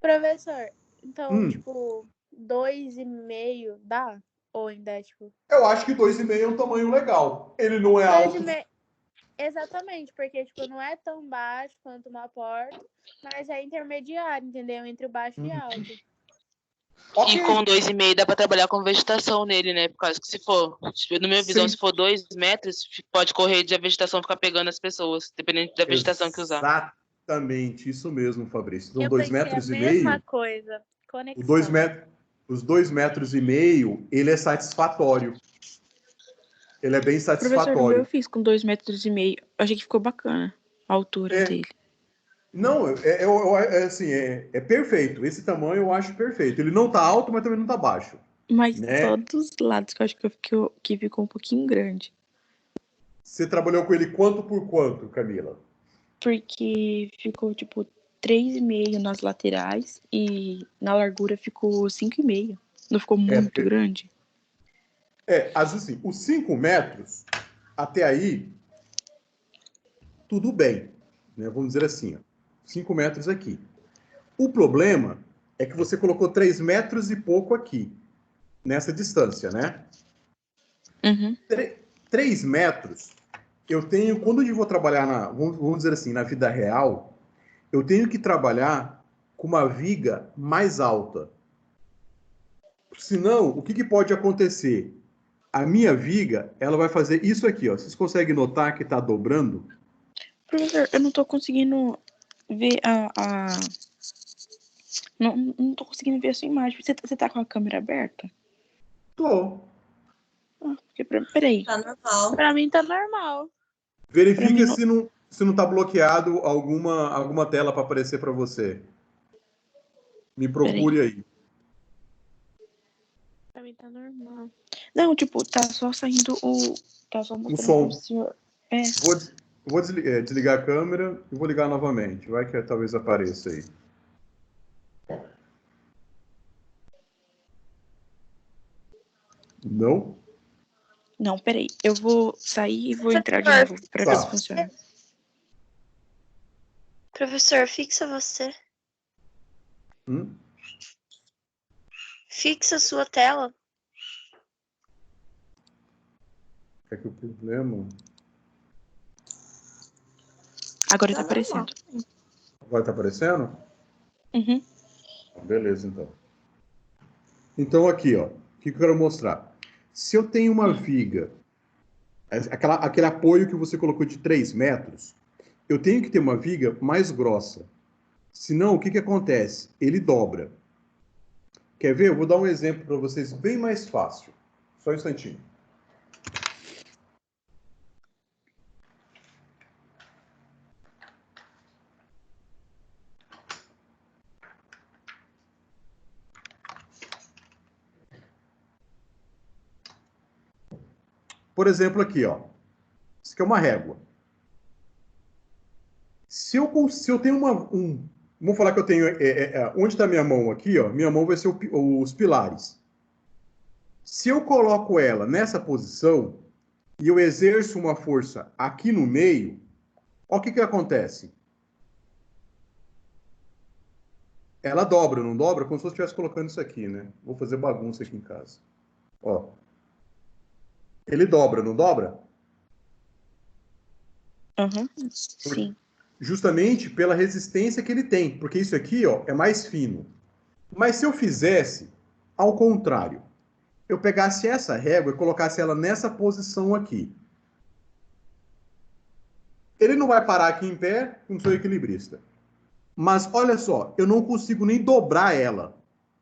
Professor, então, tipo, 2,5 dá? Ou ainda é, tipo... Eu acho que 2,5 é um tamanho legal. Ele não é alto. Exatamente, porque, tipo, não é tão baixo quanto uma porta, mas é intermediário, entendeu? Entre o baixo e alto. Okay. E com 2,5 dá para trabalhar com vegetação nele, né? Por causa que se for, na minha visão, se for 2 metros, pode correr de a vegetação ficar pegando as pessoas, dependendo da vegetação que usar. Exatamente, isso mesmo, Fabrício. Então, eu 2,5 metros. A mesma coisa. Conexão. Os 2,5 metros, ele é satisfatório. Ele é bem satisfatório. Professor, eu fiz com 2,5 metros. Achei que ficou bacana a altura dele. Não, assim, é perfeito. Esse tamanho eu acho perfeito. Ele não tá alto, mas também não tá baixo. Mas todos os lados que eu acho que ficou um pouquinho grande. Você trabalhou com ele quanto por quanto, Camila? Porque ficou, tipo, 3,5 nas laterais e na largura ficou 5,5. Não ficou muito grande? Às vezes assim, os 5 metros, até aí, tudo bem. Né? Vamos dizer assim, ó, 5 metros aqui. O problema é que você colocou 3 metros e pouco aqui, nessa distância, né? Uhum. 3 metros, eu tenho, quando eu vou trabalhar, vamos dizer assim, na vida real, eu tenho que trabalhar com uma viga mais alta. Senão, o que pode acontecer? A minha viga, ela vai fazer isso aqui, ó. Vocês conseguem notar que está dobrando? Professor, eu não estou conseguindo ver Não tô conseguindo ver a sua imagem. Você tá com a câmera aberta? Tô. Peraí. Tá normal. Pra mim tá normal. Verifica se não tá bloqueado alguma tela para aparecer para você. Me procure aí. Pra mim tá normal. Não, tipo, tá só saindo tá só mostrando o som. Senhor. Vou desligar a câmera e vou ligar novamente. Vai que talvez apareça aí. Não? Não, peraí. Eu vou sair e vou entrar de novo para ver se funciona. Professor, fixa você. Fixa a sua tela. É que o problema... Agora tá aparecendo. Agora tá aparecendo? Uhum. Beleza, então. Então, aqui, ó. O que eu quero mostrar? Se eu tenho uma viga, aquele apoio que você colocou de 3 metros, eu tenho que ter uma viga mais grossa. Senão, o que acontece? Ele dobra. Quer ver? Eu vou dar um exemplo para vocês bem mais fácil. Só um instantinho. Por exemplo, aqui, ó. Isso aqui é uma régua. Se eu tenho vamos falar que eu tenho... onde está minha mão aqui, ó? Minha mão vai ser os pilares. Se eu coloco ela nessa posição e eu exerço uma força aqui no meio, olha o que acontece. Ela dobra, não dobra? Como se eu estivesse colocando isso aqui, né? Vou fazer bagunça aqui em casa. Ó. Ele dobra, não dobra? Sim. Justamente pela resistência que ele tem. Porque isso aqui, ó, é mais fino. Mas se eu fizesse ao contrário, eu pegasse essa régua e colocasse ela nessa posição aqui, ele não vai parar aqui em pé, não sou equilibrista. Mas olha só, eu não consigo nem dobrar ela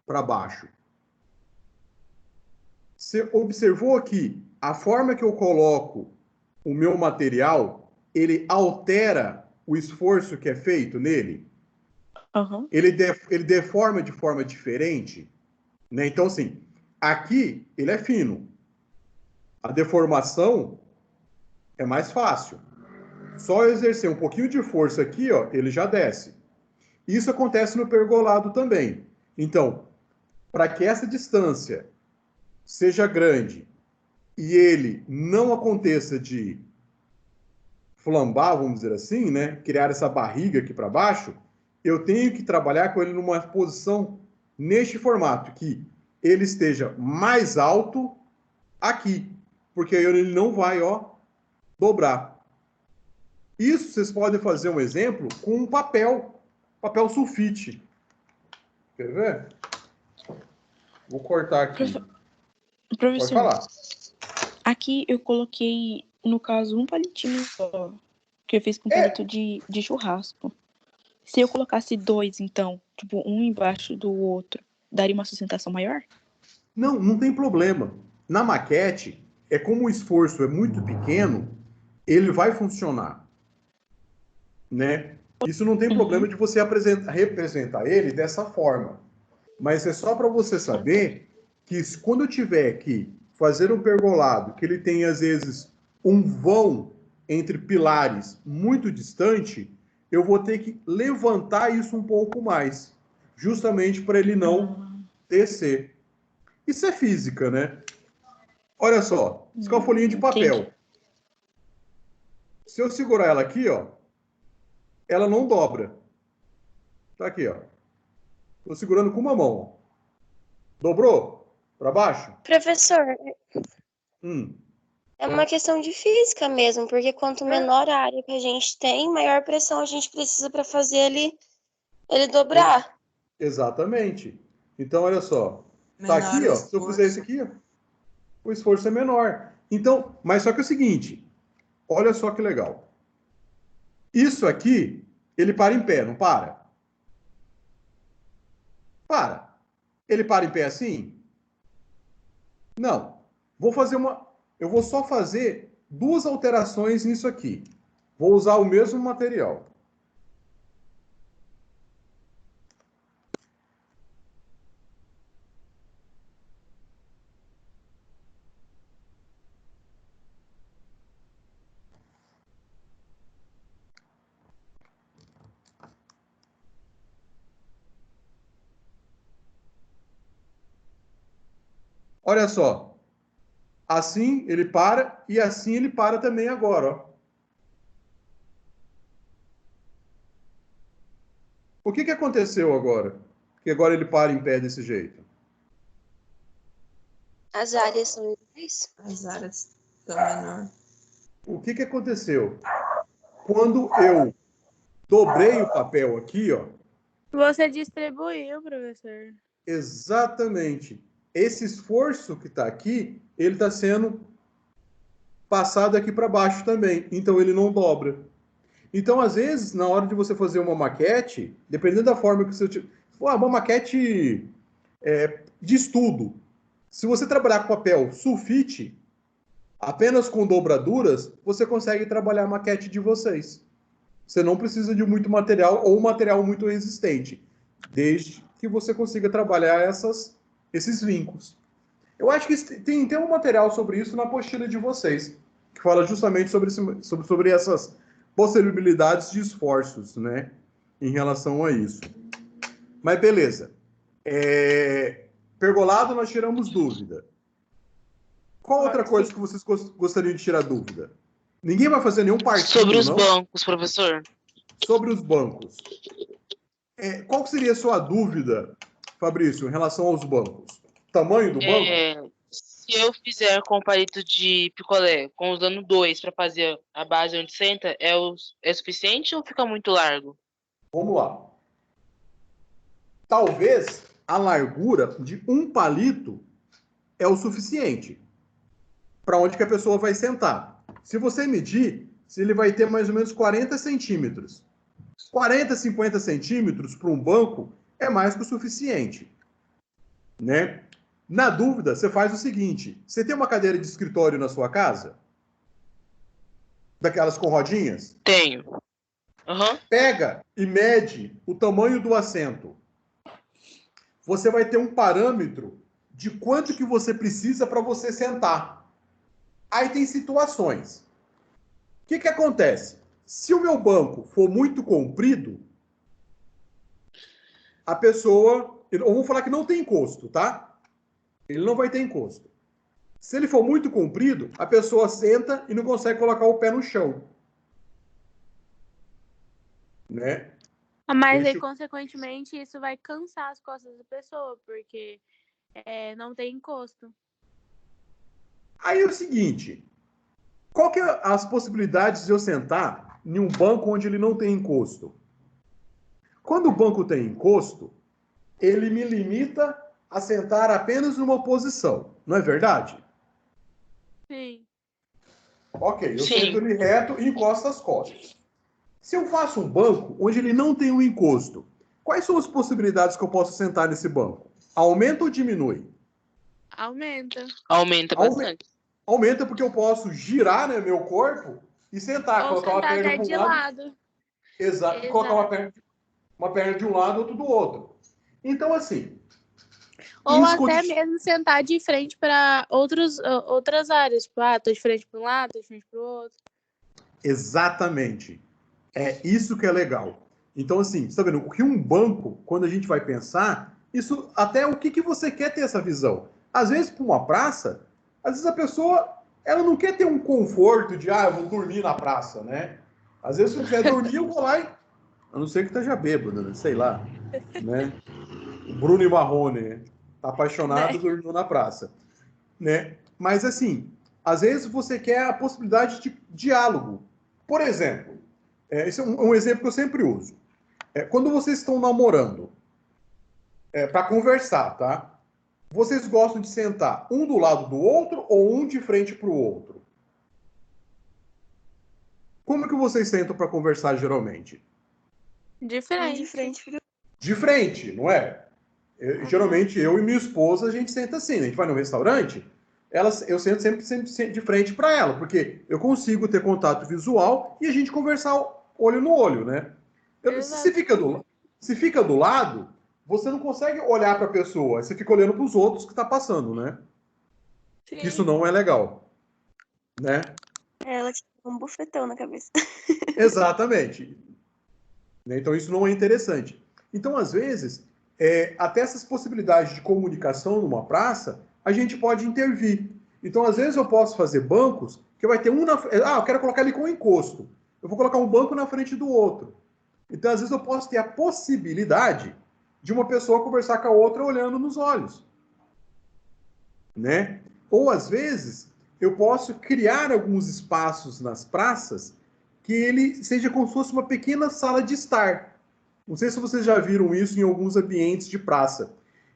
para baixo. Você observou aqui a forma que eu coloco o meu material, ele altera o esforço que é feito nele? Ele deforma de forma diferente? Né? Então, assim, aqui ele é fino. A deformação é mais fácil. Só exercer um pouquinho de força aqui, ó, ele já desce. Isso acontece no pergolado também. Então, para que essa distância seja grande e ele não aconteça de flambar, vamos dizer assim, né? Criar essa barriga aqui para baixo, eu tenho que trabalhar com ele numa posição neste formato, que ele esteja mais alto aqui, porque aí ele não vai, ó, dobrar. Isso vocês podem fazer um exemplo com um papel sulfite. Quer ver? Vou cortar aqui. Professor, pode falar. Aqui eu coloquei, no caso, um palitinho só, que eu fiz com palito de churrasco. Se eu colocasse 2, então, tipo, um embaixo do outro, daria uma sustentação maior? Não tem problema. Na maquete, como o esforço é muito pequeno, ele vai funcionar. Né? Isso não tem problema de você representar ele dessa forma. Mas é só para você saber que quando eu tiver que fazer um pergolado, que ele tem, às vezes, um vão entre pilares muito distante, eu vou ter que levantar isso um pouco mais, justamente para ele não descer. Isso é física, né? Olha só, isso é uma folhinha de papel. Entendi. Se eu segurar ela aqui, ó, ela não dobra. Tá aqui, ó. Tô segurando com uma mão. Dobrou? Para baixo? Professor, é uma Então, questão de física mesmo, porque quanto menor a área que a gente tem, maior pressão a gente precisa para fazer ele dobrar. Exatamente. Então, olha só. Tá Menor aqui, o ó. Se eu fizer isso aqui, ó, o esforço é menor. Então, mas só que é o seguinte. Olha só que legal. Isso aqui, ele para em pé, não para? Para. Ele para em pé assim? Não. Eu vou só fazer 2 alterações nisso aqui. Vou usar o mesmo material. Olha só. assim ele para e assim ele para também agora, ó. O que aconteceu agora? Que agora ele para em pé desse jeito? As áreas são iguais? As áreas estão menor. O que aconteceu? Quando eu dobrei o papel aqui, ó. Você distribuiu, professor. Exatamente. Esse esforço que está aqui, ele está sendo passado aqui para baixo também. Então, ele não dobra. Então, às vezes, na hora de você fazer uma maquete, dependendo da forma que você... uma maquete de estudo. Se você trabalhar com papel sulfite, apenas com dobraduras, você consegue trabalhar a maquete de vocês. Você não precisa de muito material ou um material muito resistente, desde que você consiga trabalhar esses vincos. Eu acho que tem um material sobre isso na apostila de vocês, que fala justamente sobre essas possibilidades de esforços, né, em relação a isso. Mas beleza. Pergolado, nós tiramos dúvida. Qual outra coisa que vocês gostariam de tirar dúvida? Ninguém vai fazer nenhum parquinho, sobre os não? bancos, professor. Sobre os bancos. Qual seria a sua dúvida, Fabrício, em relação aos bancos? Tamanho do banco? Se eu fizer com palito de picolé, usando 2 para fazer a base onde senta, é suficiente ou fica muito largo? Vamos lá. Talvez a largura de um palito é o suficiente para onde que a pessoa vai sentar. Se você medir, ele vai ter mais ou menos 40 centímetros. 40, 50 centímetros para um banco é mais que o suficiente, né? Na dúvida, você faz o seguinte: você tem uma cadeira de escritório na sua casa? Daquelas com rodinhas? Tenho. Uhum. Pega e mede o tamanho do assento. Você vai ter um parâmetro de quanto que você precisa para você sentar. Aí tem situações. O que acontece? Se o meu banco for muito comprido, a pessoa... Eu vou falar que não tem encosto, tá? Ele não vai ter encosto. Se ele for muito comprido, a pessoa senta e não consegue colocar o pé no chão. Né? Mas aí, consequentemente, isso vai cansar as costas da pessoa, porque não tem encosto. Aí é o seguinte, qual que é as possibilidades de eu sentar em um banco onde ele não tem encosto? Quando o banco tem encosto, ele me limita a sentar apenas numa posição, não é verdade? Sim. Ok, eu sento ele reto e encosto as costas. Se eu faço um banco onde ele não tem um encosto, quais são as possibilidades que eu posso sentar nesse banco? Aumenta ou diminui? Aumenta. Aumenta bastante. Aumenta porque eu posso girar, né, meu corpo e sentar, Ou colocar uma sentar perna até de de um lado. Exato. Colocar uma perna de um lado, outra do outro. Então, assim... Ou até mesmo sentar de frente para outras áreas. Tipo, tô de frente para um lado, tô de frente para o outro. Exatamente. É isso que é legal. Então, assim, você tá vendo? O que um banco, quando a gente vai pensar, isso até o que você quer ter essa visão. Às vezes, para uma praça, às vezes a pessoa, ela não quer ter um conforto de, eu vou dormir na praça, né? Às vezes, se eu quiser dormir, eu vou lá e... A não ser que esteja bêbado, né? Sei lá, né? O Bruno e Marrone tá apaixonado, dormindo na praça, né? Mas, assim, às vezes você quer a possibilidade de diálogo. Por exemplo, esse é um exemplo que eu sempre uso. Quando vocês estão namorando, para conversar, tá? Vocês gostam de sentar um do lado do outro ou um de frente para o outro? Como que vocês sentam para conversar geralmente? De frente. De frente, não é? Geralmente eu e minha esposa a gente senta assim, né? A gente vai no restaurante, eu sento sempre de frente para ela, porque eu consigo ter contato visual e a gente conversar olho no olho, né? Se fica do lado, você não consegue olhar para a pessoa, você fica olhando para os outros que está passando, né? Sim. Isso não é legal, né? Ela tinha um bufetão na cabeça. Exatamente. Então isso não é interessante. Então, às vezes, até essas possibilidades de comunicação numa praça, a gente pode intervir. Então, às vezes, eu posso fazer bancos que vai ter um na... eu quero colocar ele com encosto. Eu vou colocar um banco na frente do outro. Então, às vezes, eu posso ter a possibilidade de uma pessoa conversar com a outra olhando nos olhos. Né? Ou, às vezes, eu posso criar alguns espaços nas praças que ele seja como se fosse uma pequena sala de estar. Não sei se vocês já viram isso em alguns ambientes de praça.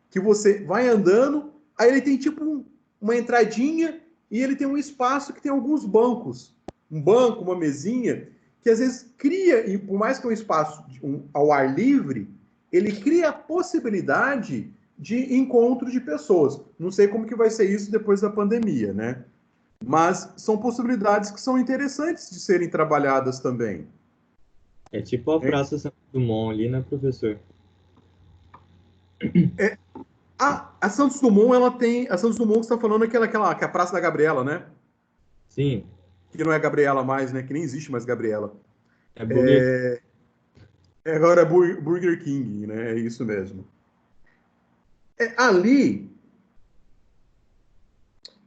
Que você vai andando, aí ele tem tipo uma entradinha e ele tem um espaço que tem alguns bancos. Um banco, uma mesinha, que às vezes cria, e por mais que é um espaço ao ar livre, ele cria a possibilidade de encontro de pessoas. Não sei como que vai ser isso depois da pandemia, né? Mas são possibilidades que são interessantes de serem trabalhadas também. É tipo a Praça Santos Dumont ali, né, professor? A Santos Dumont, ela tem... A Santos Dumont que você está falando que é a Praça da Gabriela, né? Sim. Que não é Gabriela mais, né? Que nem existe mais Gabriela. É Burger... Agora é Burger King, né? É isso mesmo. Ali,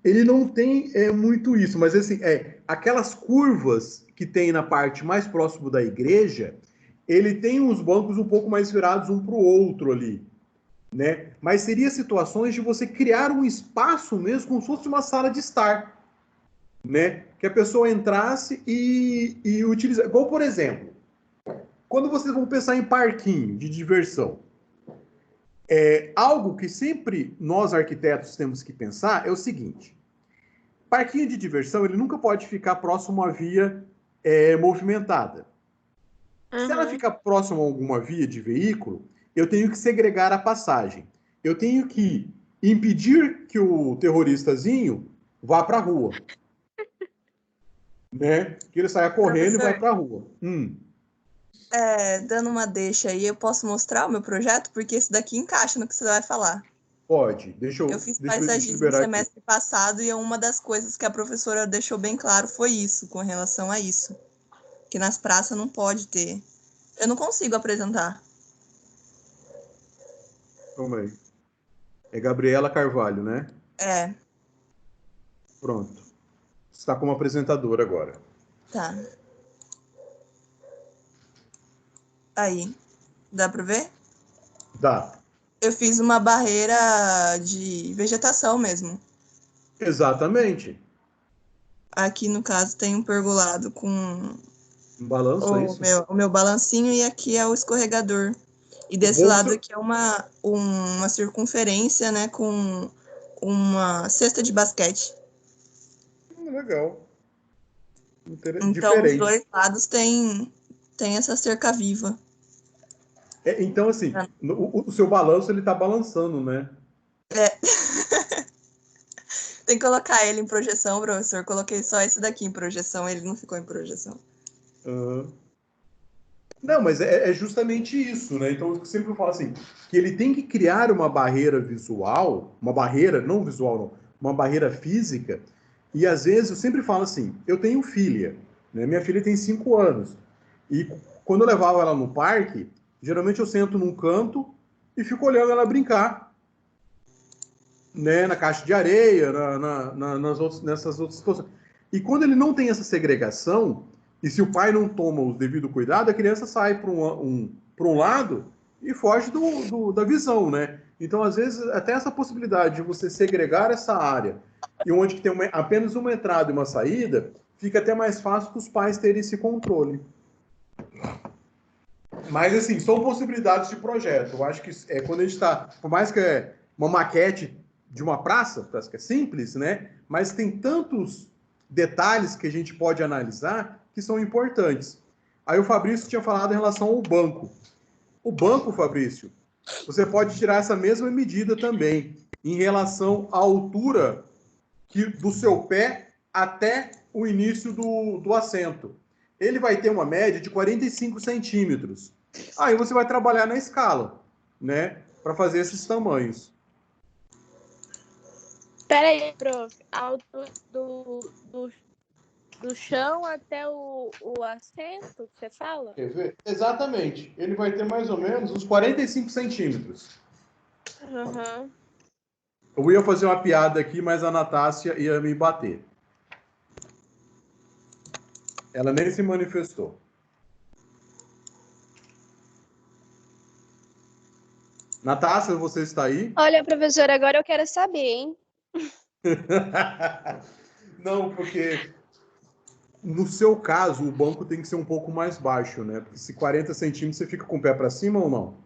ele não tem muito isso, mas assim, aquelas curvas que tem na parte mais próxima da igreja, ele tem uns bancos um pouco mais virados um para o outro ali, né? Mas seria situações de você criar um espaço mesmo, como se fosse uma sala de estar, né? Que a pessoa entrasse e utilizasse. Igual, por exemplo, quando vocês vão pensar em parquinho de diversão, algo que sempre nós arquitetos temos que pensar é o seguinte: parquinho de diversão ele nunca pode ficar próximo a via movimentada. Se ela ficar próximo a alguma via de veículo, eu tenho que segregar a passagem. Eu tenho que impedir que o terroristazinho vá para a rua. Né? Que ele saia correndo e vai para a rua. Dando uma deixa aí, eu posso mostrar o meu projeto? Porque esse daqui encaixa no que você vai falar. Pode. Eu fiz paisagismo no semestre passado e uma das coisas que a professora deixou bem claro foi isso, com relação a isso. Que nas praças não pode ter. Eu não consigo apresentar. Calma aí. É Gabriela Carvalho, né? É. Pronto. Você está como apresentadora agora. Tá. Aí. Dá para ver? Dá. Eu fiz uma barreira de vegetação mesmo. Exatamente. Aqui, no caso, tem um pergolado com um balanço, é isso? O meu balancinho e aqui é o escorregador. E desse lado aqui é uma circunferência, né, com uma cesta de basquete. Legal. Então, diferente. os dois lados tem essa cerca viva. Então, assim, o seu balanço, ele tá balançando, né? Tem que colocar ele em projeção, professor. Coloquei só esse daqui em projeção, ele não ficou em projeção. Não, mas é justamente isso, né? Então, eu sempre falo assim, que ele tem que criar uma barreira visual, uma barreira, não visual, não, uma barreira física, e às vezes eu sempre falo assim, eu tenho filha, né? Minha filha tem 5 anos, e quando eu levava ela no parque, geralmente eu sento num canto e fico olhando ela brincar, né? Na caixa de areia, nessas outras situações. E quando ele não tem essa segregação, e se o pai não toma o devido cuidado, a criança sai para um lado e foge da visão, né? Então, às vezes, até essa possibilidade de você segregar essa área, e onde tem apenas uma entrada e uma saída, fica até mais fácil para os pais terem esse controle. Mas, assim, são possibilidades de projeto. Eu acho que quando a gente está... Por mais que é uma maquete de uma praça, parece que é simples, né? Mas tem tantos detalhes que a gente pode analisar que são importantes. Aí o Fabrício tinha falado em relação ao banco. O banco, Fabrício, você pode tirar essa mesma medida também, em relação à altura do seu pé até o início do assento. Ele vai ter uma média de 45 centímetros. Aí você vai trabalhar na escala, né? Para fazer esses tamanhos. Peraí, prof. A altura do chão até o assento que você fala? Quer ver? Exatamente. Ele vai ter mais ou menos uns 45 centímetros. Eu ia fazer uma piada aqui, mas a Natácia ia me bater. Ela nem se manifestou. Natácia, você está aí? Olha, professor, agora eu quero saber, hein? Não, porque no seu caso, o banco tem que ser um pouco mais baixo, né? Porque se 40 centímetros, você fica com o pé para cima ou não?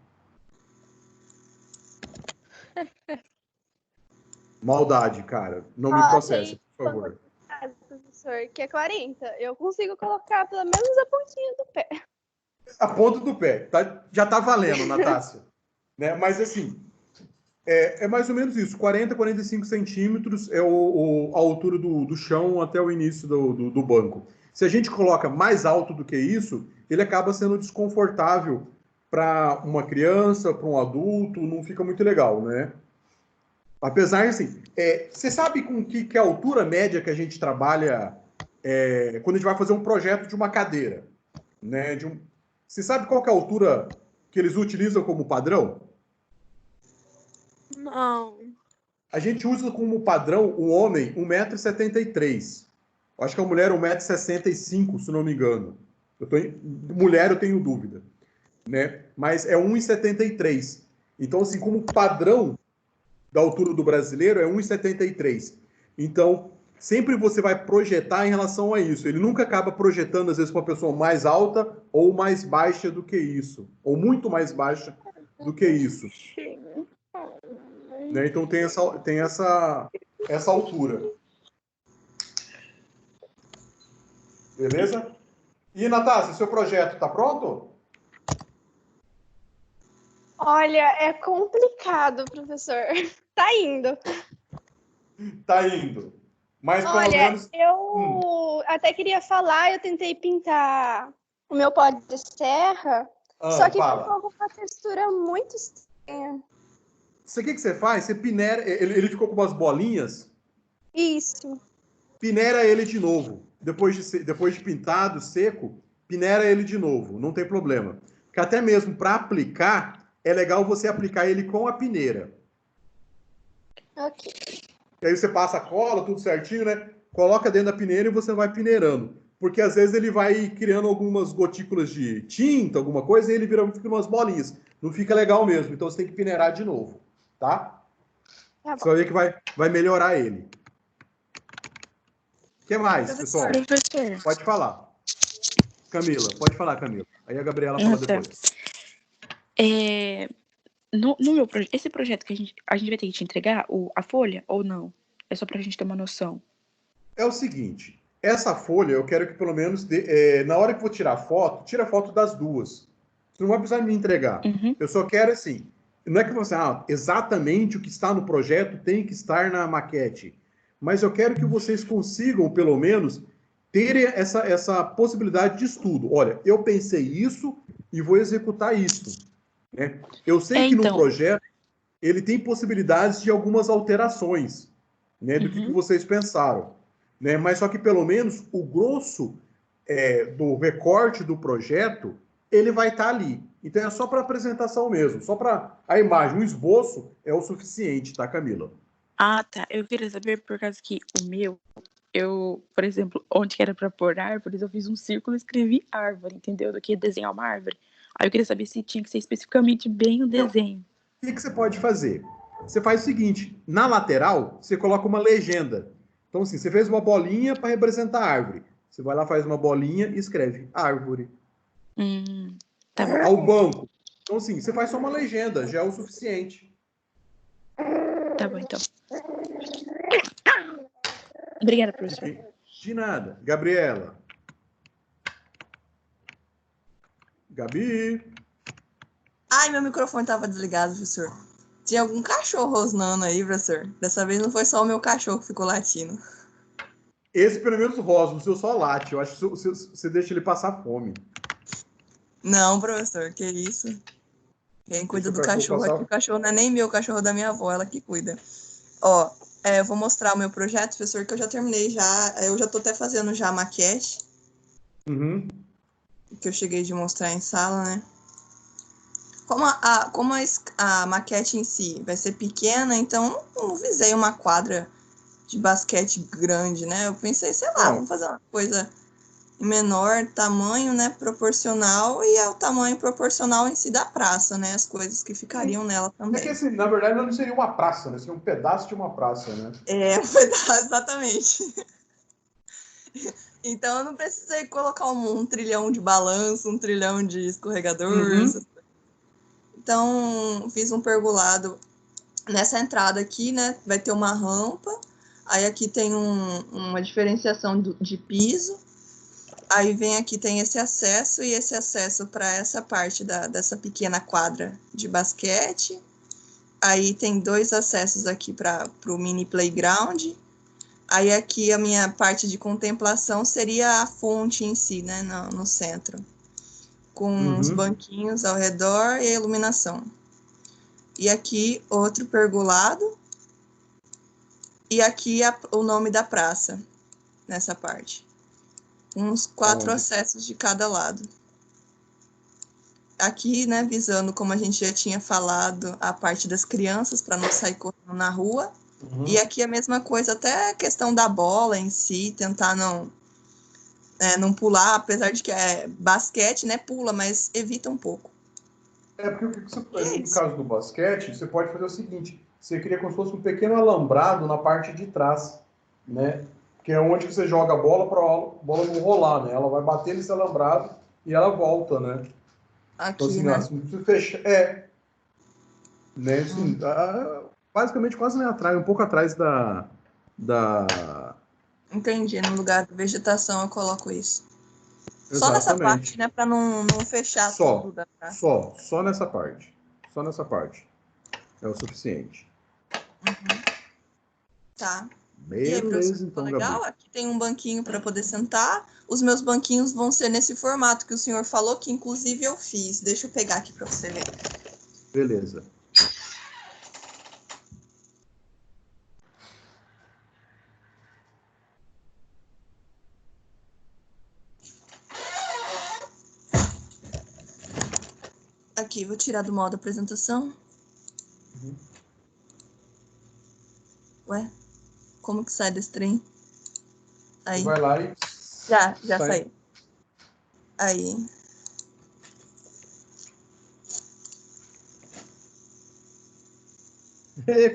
Maldade, cara. Não me processe, por favor. Professor, que é 40. Eu consigo colocar pelo menos a pontinha do pé. A ponta do pé. Tá, já tá valendo, Natácia. Né? Mas, assim, é mais ou menos isso. 40, 45 centímetros é a altura do chão até o início do banco. Se a gente coloca mais alto do que isso, ele acaba sendo desconfortável para uma criança, para um adulto, não fica muito legal, né? Apesar, assim, você sabe com que é a altura média que a gente trabalha quando a gente vai fazer um projeto de uma cadeira? Né? Você sabe qual que é a altura que eles utilizam como padrão? Não. A gente usa como padrão o homem 1,73 m. Acho que a mulher 1,65 m, se não me engano. Mulher eu tenho dúvida. Né? Mas é 1,73 m. Então, assim, como padrão da altura do brasileiro é 1,73. Então, sempre você vai projetar em relação a isso. Ele nunca acaba projetando, às vezes, para uma pessoa mais alta ou mais baixa do que isso. Ou muito mais baixa do que isso. Né? Então, tem essa altura. Beleza? E, Natácia, seu projeto está pronto? Olha, é complicado, professor. Tá indo. Tá indo. Mas pelo Olha, menos... eu até queria falar, eu tentei pintar o meu pó de serra, só que ficou com uma textura muito estranha. Isso aqui que você faz, você peneira... Ele ficou com umas bolinhas? Isso. Peneira ele de novo. Depois de pintado, seco, peneira ele de novo. Não tem problema. Porque até mesmo para aplicar, é legal você aplicar ele com a peneira. Ok. E aí você passa a cola, tudo certinho, né? Coloca dentro da peneira e você vai peneirando. Porque às vezes ele vai criando algumas gotículas de tinta, alguma coisa, e ele fica umas bolinhas. Não fica legal mesmo. Então você tem que peneirar de novo, tá? Você vai ver que vai melhorar ele. O que mais, pessoal? Professor. Pode falar. Camila, pode falar, Camila. Aí a Gabriela fala depois. No meu projeto, esse projeto que a gente vai ter que te entregar, a folha, ou não? É só pra gente ter uma noção. É o seguinte, essa folha eu quero que pelo menos, na hora que eu vou tirar foto, tira foto das duas. Você não vai precisar me entregar. Uhum. Eu só quero assim, não é que você, exatamente o que está no projeto tem que estar na maquete, mas eu quero que vocês consigam, pelo menos, ter essa possibilidade de estudo. Olha, eu pensei isso e vou executar isso. Né? Eu sei que no projeto ele tem possibilidades de algumas alterações, né, do que vocês pensaram. Né? Mas só que pelo menos o grosso do recorte do projeto, ele vai estar ali. Então é só para apresentação mesmo, só para a imagem. O esboço é o suficiente, tá, Camila? Ah, tá. Eu queria saber por causa que o meu, por exemplo, onde que era para pôr árvores, eu fiz um círculo e escrevi árvore, entendeu? Do que desenhar uma árvore. Aí eu queria saber se tinha que ser especificamente bem o desenho. O que você pode fazer? Você faz o seguinte, na lateral, você coloca uma legenda. Então, assim, você fez uma bolinha para representar a árvore. Você vai lá, faz uma bolinha e escreve árvore. Tá bom. Ao banco. Então, assim, você faz só uma legenda, já é o suficiente. Tá bom, então. Obrigada, professor. De nada. Gabriela. Gabi. Ai, meu microfone estava desligado, professor. Tinha algum cachorro rosnando aí, professor. Dessa vez não foi só o meu cachorro que ficou latindo. Esse, pelo menos, rosna, o seu só late. Eu acho que você deixa ele passar fome. Não, professor, que isso. Quem cuida do cachorro aqui, o cachorro não é nem meu, o cachorro da minha avó, ela que cuida. Ó, eu vou mostrar o meu projeto, professor, que eu já terminei já. Eu já tô até fazendo já a maquete. Que eu cheguei de mostrar em sala, né? Como a maquete em si vai ser pequena, então não visei uma quadra de basquete grande, né? Eu pensei, sei lá, vamos fazer uma coisa em menor tamanho, né? Proporcional, e ao tamanho proporcional em si da praça, né? As coisas que ficariam nela também. É que, assim, na verdade, não seria uma praça, né? Seria um pedaço de uma praça, né? Um pedaço, exatamente. Então eu não precisei colocar um trilhão de balanço, um trilhão de escorregadores. Então, fiz um pergolado nessa entrada aqui, né? Vai ter uma rampa. Aí aqui tem uma diferenciação de piso. Aí vem aqui, tem esse acesso e esse acesso para essa parte dessa pequena quadra de basquete. Aí tem 2 acessos aqui para o mini playground. Aí aqui a minha parte de contemplação seria a fonte em si, né? No centro. Com os banquinhos ao redor e a iluminação. E aqui outro pergolado. E aqui o nome da praça, nessa parte. Uns 4 acessos de cada lado. Aqui, né, visando, como a gente já tinha falado, a parte das crianças, para não sair correndo na rua. E aqui a mesma coisa, até a questão da bola em si, tentar não pular, apesar de que é basquete, né, pula, mas evita um pouco. Porque no caso do basquete, você pode fazer o seguinte, você cria como se fosse um pequeno alambrado na parte de trás, né? Que é onde você joga a bola para a bola não rolar, né? Ela vai bater nesse alambrado e ela volta, né? Aqui, então, assim, né? Assim, você fecha, né? Assim, basicamente quase atrás, um pouco atrás da... Entendi, no lugar da vegetação eu coloco isso. Exatamente. Só nessa parte, né? Para não fechar tudo. Só nessa parte. Só nessa parte. É o suficiente. Tá. Beleza, então, legal. Gabriel. Aqui tem um banquinho para poder sentar. Os meus banquinhos vão ser nesse formato que o senhor falou, que inclusive eu fiz. Deixa eu pegar aqui para você ver. Beleza. Aqui, vou tirar do modo apresentação. Ué, como que sai desse trem? Aí. Vai lá e... Já saiu. Aí.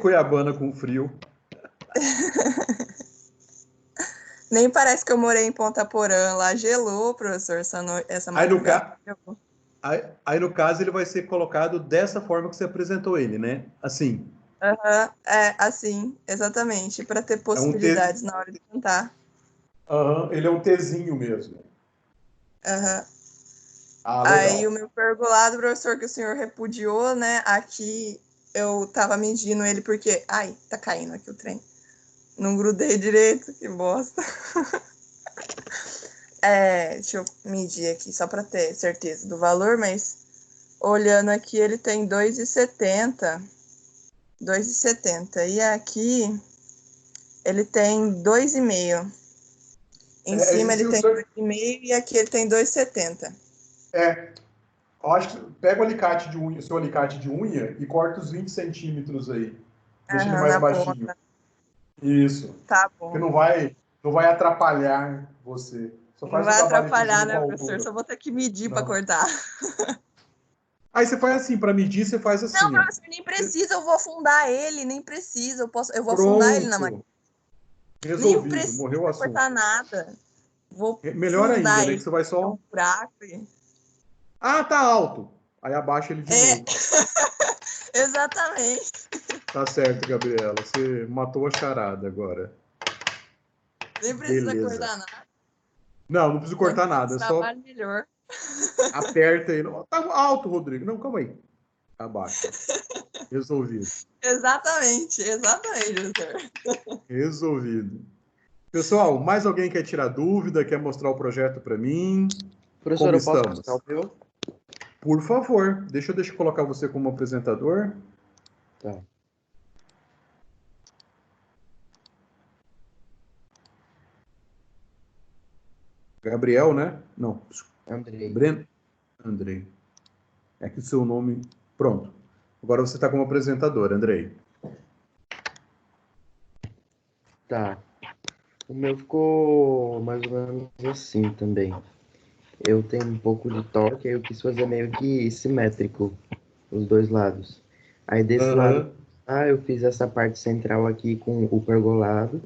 Cuiabana com frio. Nem parece que eu morei em Ponta Porã. Lá gelou, professor, essa madrugada. Aí, no caso, ele vai ser colocado dessa forma que você apresentou ele, né? Assim. Assim, exatamente. Para ter possibilidades na hora de cantar. Ele é um Tzinho mesmo. Aí o meu pergolado, professor, que o senhor repudiou, né? Aqui eu tava medindo ele porque... Ai, tá caindo aqui o trem. Não grudei direito, que bosta. Deixa eu medir aqui, só para ter certeza do valor, mas olhando aqui ele tem 2,70. 2,70. E aqui ele tem 2,5. Em cima ele tem 2,5 e aqui ele tem 2,70. Eu acho que pega o alicate de unha, seu alicate de unha e corta os 20 centímetros aí. Deixa ele mais baixinho. Ponta. Isso. Tá bom. Porque não vai atrapalhar você. Só faz não vai atrapalhar, né, professor? Só vou ter que medir para cortar. Aí você faz assim, para medir você faz assim. Não, professor, nem precisa, eu vou afundar ele, nem precisa. Eu vou afundar ele na máquina. Resolvido, nem precisa morreu o assunto. Cortar nada. Vou melhor ainda, né? Que você vai só... um buraco. Tá alto. Aí abaixa ele de novo. Exatamente. Tá certo, Gabriela. Você matou a charada agora. Nem precisa cortar nada. Não precisa cortar nada. Trabalho melhor. Aperta aí. Tá alto, Rodrigo. Não, calma aí. Abaixa. Resolvido. Exatamente, doutor. Resolvido. Pessoal, mais alguém quer tirar dúvida, quer mostrar o projeto para mim? Professor, como eu posso estamos? mostrar o meu? Por favor, deixa eu colocar você como apresentador. Tá. Gabriel, né? Não. Andrei. Andrei. É que o seu nome Pronto. Agora você está como apresentador, Andrei. Tá. O meu ficou mais ou menos assim também. Eu tenho um pouco de toque, aí eu quis fazer meio que simétrico, os dois lados. Aí desse lado, eu fiz essa parte central aqui com o pergolado.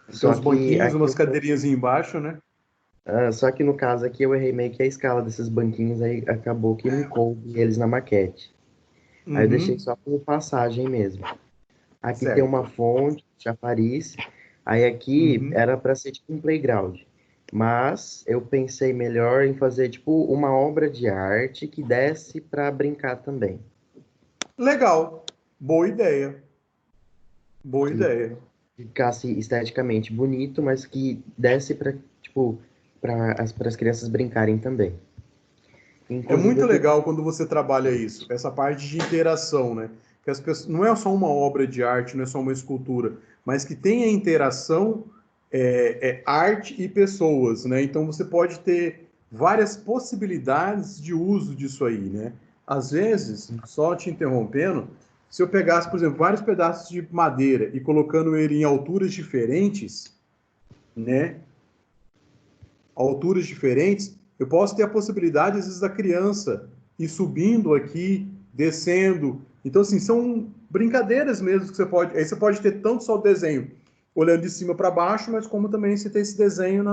Só uns banquinhos, umas cadeirinhas embaixo, né? Só que no caso aqui eu errei meio que a escala desses banquinhos, aí acabou que não coube eles na maquete. Aí eu deixei só como passagem mesmo. Aqui tem uma fonte, chafariz. Aí aqui era para ser tipo um playground. Mas eu pensei melhor em fazer tipo uma obra de arte que desse para brincar também. Legal. Boa ideia. Boa ideia. Ficasse esteticamente bonito, mas que desse para tipo para as crianças brincarem também. É muito legal quando você trabalha isso, essa parte de interação, né? Que as pessoas, não é só uma obra de arte, não é só uma escultura, mas que tenha interação, arte e pessoas, né? Então você pode ter várias possibilidades de uso disso aí, né? Às vezes, só te interrompendo, se eu pegasse, por exemplo, vários pedaços de madeira e colocando ele em alturas diferentes, né? Alturas diferentes, eu posso ter a possibilidade, às vezes, da criança ir subindo aqui, descendo. Então, assim, são brincadeiras mesmo que você pode... Aí você pode ter tanto só o desenho olhando de cima para baixo, mas como também você ter esse desenho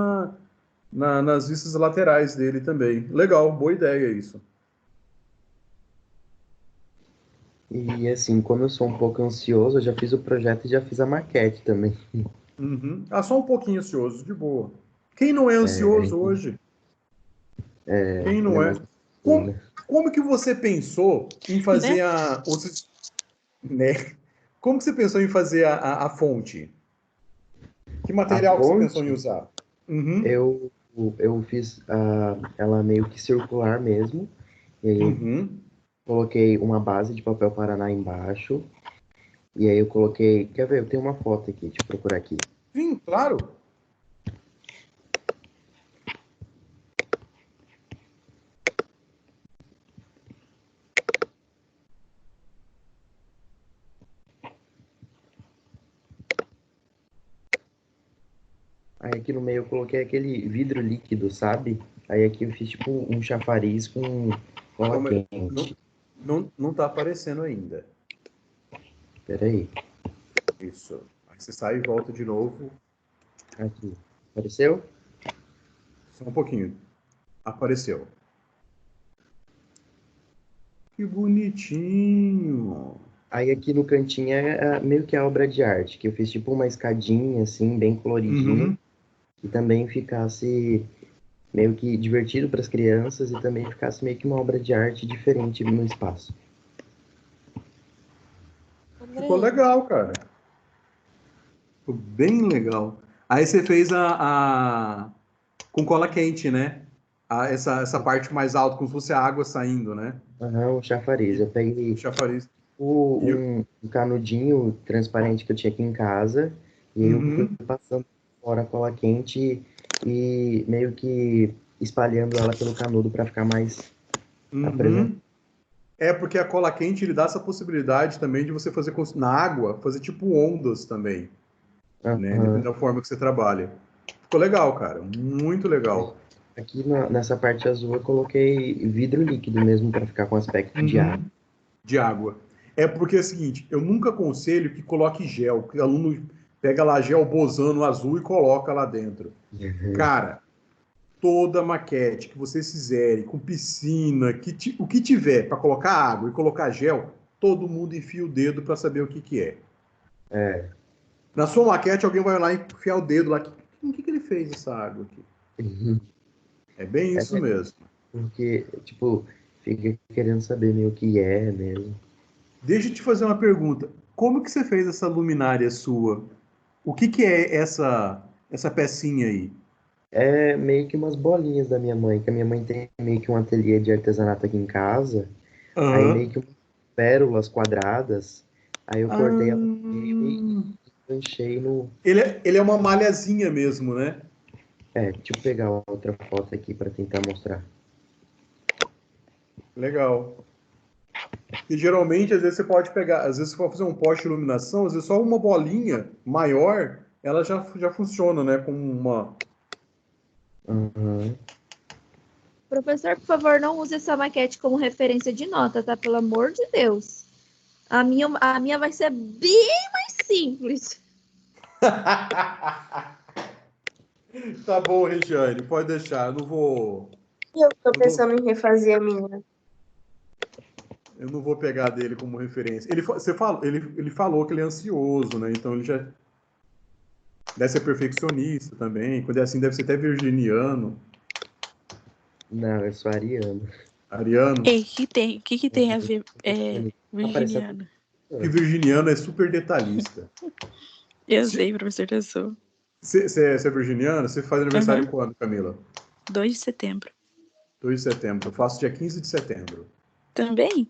nas vistas laterais dele também. Legal, boa ideia isso. E assim, como eu sou um pouco ansioso, eu já fiz o projeto e já fiz a maquete também. Só um pouquinho ansioso, de boa. Quem não é ansioso hoje? Quem não é? Como que você pensou em fazer né? Como que você pensou em fazer a fonte? Que material que você pensou em usar? Eu fiz ela meio que circular mesmo. E aí coloquei uma base de papel Paraná embaixo. E aí eu coloquei... Quer ver? Eu tenho uma foto aqui, deixa eu procurar aqui. Sim, claro. Aí aqui no meio eu coloquei aquele vidro líquido, sabe? Aí aqui eu fiz tipo um chafariz com cola quente. Não tá aparecendo ainda. Peraí. Isso. Aí você sai e volta de novo. Aqui. Apareceu? Só um pouquinho. Apareceu. Que bonitinho. Aí aqui no cantinho é meio que a obra de arte, que eu fiz tipo uma escadinha assim, bem coloridinha. Que também ficasse meio que divertido para as crianças e também ficasse meio que uma obra de arte diferente no espaço. Ficou legal, cara. Ficou bem legal. Aí você fez com cola quente, né? Essa parte mais alta, como se fosse a água saindo, né? O chafariz. Eu peguei um canudinho transparente que eu tinha aqui em casa e aí eu fui passando fora a cola quente e meio que espalhando ela pelo canudo para ficar mais apresentado. Porque a cola quente ele dá essa possibilidade também de você fazer na água, fazer tipo ondas também, né? Dependendo da forma que você trabalha. Ficou legal, cara. Muito legal. Aqui nessa parte azul eu coloquei vidro líquido mesmo para ficar com aspecto de água. De água. É porque é o seguinte, eu nunca aconselho que coloque gel, que o aluno pega lá gel bosano azul e coloca lá dentro. Cara, toda maquete que vocês fizerem, com piscina, o que tiver para colocar água e colocar gel, todo mundo enfia o dedo para saber o que é. Na sua maquete, alguém vai lá e enfiar o dedo lá. O que ele fez essa água aqui? É bem isso mesmo. Porque, tipo, fica querendo saber meio o que é mesmo. Deixa eu te fazer uma pergunta. Como que você fez essa luminária sua? O que é essa pecinha aí? É meio que umas bolinhas da minha mãe, que a minha mãe tem meio que um ateliê de artesanato aqui em casa. Aí meio que pérolas quadradas. Aí eu cortei ela e enchei no... Ele é uma malhazinha mesmo, né? Deixa eu pegar outra foto aqui para tentar mostrar. Legal. E geralmente, às vezes você pode pegar, às vezes você for fazer um poste de iluminação, às vezes só uma bolinha maior, ela já funciona, né? Como uma... Uhum. Professor, por favor, não use essa maquete como referência de nota, tá? Pelo amor de Deus. A minha vai ser bem mais simples. Tá bom, Regiane, pode deixar. Eu não vou... Eu tô pensando em refazer a minha. Eu não vou pegar dele como referência. Ele falou que ele é ansioso, né? Então ele já deve ser perfeccionista também. Quando é assim, deve ser até virginiano. Não, eu sou ariano. Ariano? Ei, o que tem a ver virginiano? Que virginiano é super detalhista. Eu sei, professor, eu sou. Você é virginiano? Você faz aniversário quando, Camila? 2 de setembro. 2 de setembro. Eu faço dia 15 de setembro. Também?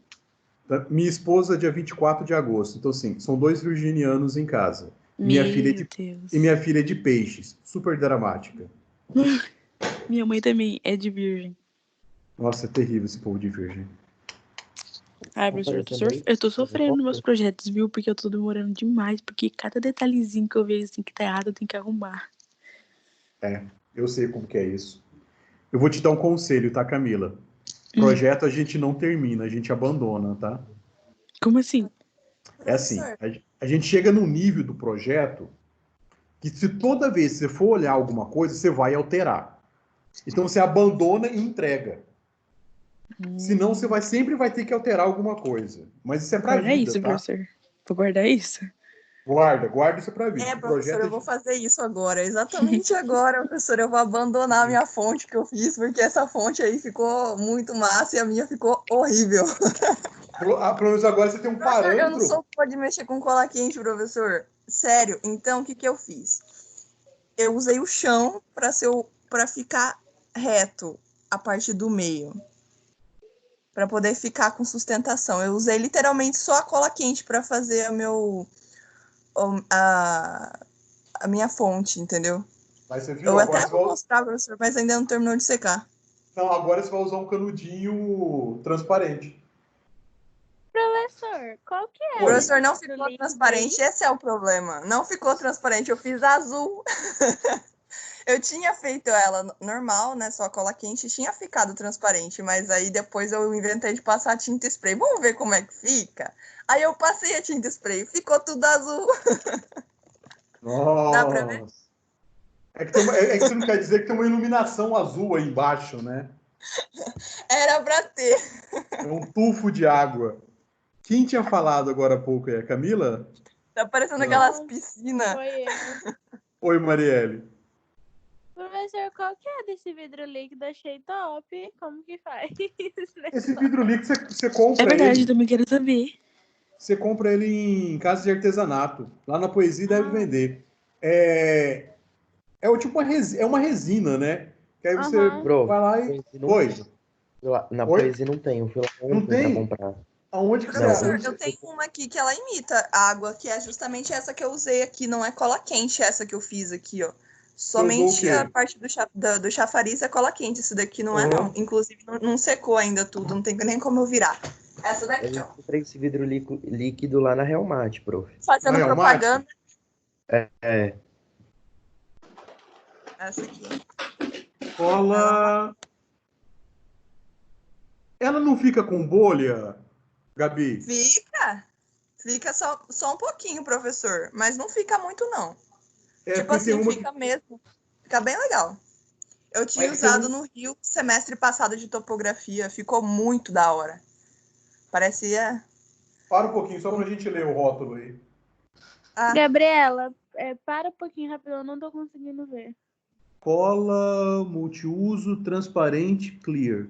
Minha esposa, dia 24 de agosto. Então, sim, são 2 virginianos em casa. Minha filha é de peixes. Super dramática. Minha mãe também é de virgem. Nossa, é terrível esse povo de virgem. Ai, professor, eu tô sofrendo nos meus projetos, viu? Porque eu tô demorando demais. Porque cada detalhezinho que eu vejo assim que tá errado, eu tenho que arrumar. Eu sei como que é isso. Eu vou te dar um conselho, tá, Camila? Projeto a gente não termina, a gente abandona, tá? Como assim? É assim, a gente chega num nível do projeto que se toda vez que você for olhar alguma coisa, você vai alterar. Então você abandona e entrega. Senão você sempre vai ter que alterar alguma coisa. Mas isso é pra vida, isso, tá? Professor. Vou guardar isso. Guarda isso pra vida. Professor, eu vou fazer isso agora. Exatamente agora, professor. Eu vou abandonar a minha fonte que eu fiz, porque essa fonte aí ficou muito massa e a minha ficou horrível. Pelo menos agora você tem um parâmetro. Eu não sou boa de mexer com cola quente, professor. Sério. Então, o que eu fiz? Eu usei o chão para ficar reto a parte do meio. Para poder ficar com sustentação. Eu usei literalmente só a cola quente para fazer a minha fonte, entendeu? Mas você viu? Eu até vou mostrar, professor, mas ainda não terminou de secar. Não, agora você vai usar um canudinho transparente. Professor, qual que é? O professor não ficou transparente, esse é o problema. Não ficou transparente, eu fiz azul. Eu tinha feito ela normal, né, só cola quente, tinha ficado transparente, mas aí depois eu inventei de passar tinta spray. Vamos ver como é que fica? Aí eu passei a tinta spray, ficou tudo azul. Nossa. Dá pra ver? É que você não quer dizer que tem uma iluminação azul aí embaixo, né? Era pra ter. É um tufo de água. Quem tinha falado agora há pouco é a Camila? Tá parecendo aquelas piscinas. Foi eu. Oi, Marielle. Professor, qual que é desse vidro líquido? Achei top. Como que faz? Esse vidro líquido você compra. É verdade, ele. também quero saber. Você compra ele em casa de artesanato. Lá na Poesia deve vender. É tipo uma resina, né? Que aí você vai lá e... Na Poesia não tem, eu fui lá ontem pra comprar. Aonde que Professor, eu tenho uma aqui que ela imita água, que é justamente essa que eu usei aqui, não é cola quente essa que eu fiz aqui, ó. Somente a parte do chafariz é cola quente, isso daqui não é não. Inclusive não secou ainda tudo, não tem nem como eu virar. Essa daqui, ó. Eu comprei esse vidro líquido lá na Realmate, prof. Fazendo propaganda. É. Essa aqui. Cola... Ela não fica com bolha, Gabi? Fica só um pouquinho, professor, mas não fica muito não. Tipo porque assim, fica mesmo. Fica bem legal. Eu tinha usado no Rio semestre passado de topografia, ficou muito da hora. Parecia... Para um pouquinho, só pra gente ler o rótulo aí. Gabriela, para um pouquinho rápido, eu não tô conseguindo ver. Cola multiuso transparente clear.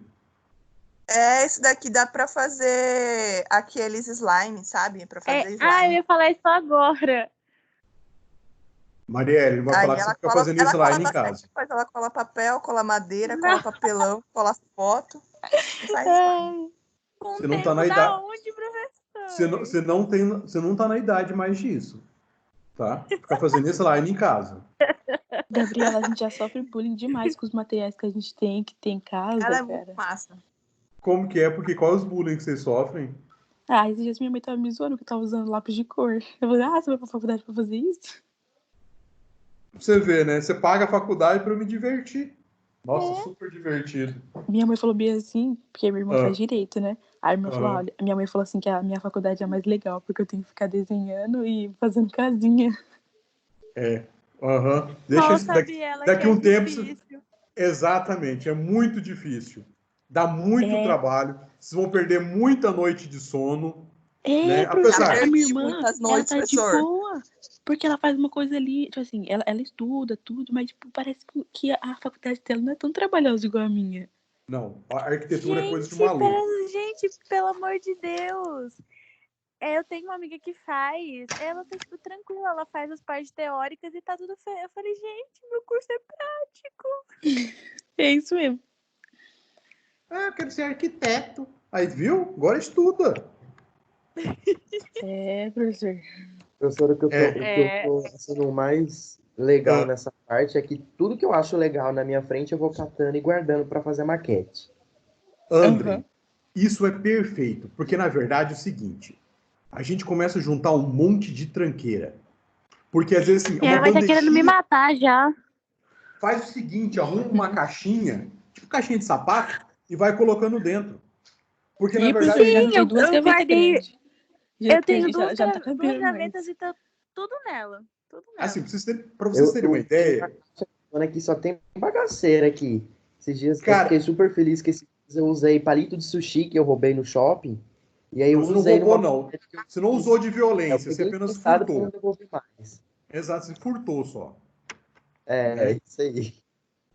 Esse daqui dá pra fazer aqueles slime, sabe? Pra fazer slime. Eu ia falar isso agora. Marielle, vai falar que você fica fazendo slime em casa. Coisa, ela cola papel, cola madeira, cola papelão, cola foto. Você não tá na idade. Onde, professor? Você não tá na idade mais disso. Tá? Ficar fazendo slime em casa. Gabriela, a gente já sofre bullying demais com os materiais que a gente tem, que tem em casa, ela é cara. muito massa. Como que é? Porque qual é os bullying que vocês sofrem? Esses dias minha mãe tava me zoando que eu tava usando lápis de cor. Eu falei, você vai pra faculdade pra fazer isso? Você vê, né? Você paga a faculdade pra eu me divertir. Nossa, super divertido. Minha mãe falou bem assim, porque minha irmã faz direito, né? Aí minha mãe falou assim que a minha faculdade é mais legal, porque eu tenho que ficar desenhando e fazendo casinha. Deixa daqui um tempo. Exatamente, é muito difícil. Dá muito trabalho. Vocês vão perder muita noite de sono. Né? Apesar a minha irmã, ela tá de boa. Porque ela faz uma coisa ali, tipo assim, ela estuda tudo, mas tipo, parece que a faculdade dela não é tão trabalhosa igual a minha. Não, a arquitetura é coisa de maluco. Gente, pelo amor de Deus. Eu tenho uma amiga que faz, ela tá, tipo, tranquila, ela faz as partes teóricas e tá tudo feio. Eu falei, gente, meu curso é prático. É isso mesmo. Eu quero ser arquiteto. Aí, viu? Agora estuda. Professor. Professora, o que eu tô achando mais legal nessa parte é que tudo que eu acho legal na minha frente eu vou catando e guardando para fazer a maquete. André, isso é perfeito, porque na verdade é o seguinte, a gente começa a juntar um monte de tranqueira. Porque às vezes assim, Minha mãe tá querendo me matar já. Faz o seguinte, arruma uma caixinha, tipo caixinha de sapato, e vai colocando dentro. Porque na verdade... Sim, eu guardei... Eu tenho duas gavetas e tá tudo nela. Assim, pra vocês terem uma ideia... Aqui só tem bagaceira aqui. Esses dias eu fiquei super feliz que eu usei palito de sushi que eu roubei no shopping. E aí eu usei não roubou, não. Você não usou de violência, você apenas furtou. Exato, você furtou só. Isso aí.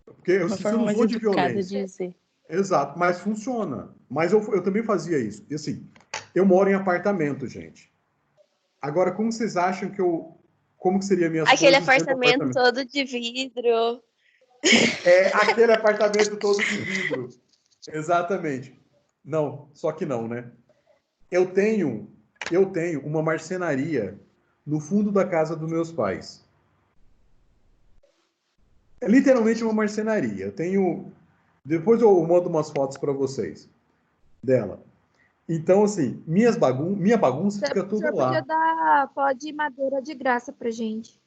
Porque você não usou de violência. Exato, mas funciona. Mas eu também fazia isso. E assim, eu moro em apartamento, gente. Agora, como vocês acham que como que seria minhas coisas? Aquele apartamento todo de vidro. Aquele apartamento todo de vidro. Exatamente. Não, só que não, né? Eu tenho uma marcenaria no fundo da casa dos meus pais. É literalmente uma marcenaria. Eu tenho... Depois eu mando umas fotos para vocês dela. Então, assim, minha bagunça fica tudo lá. Podia dar pó de madeira de graça pra gente.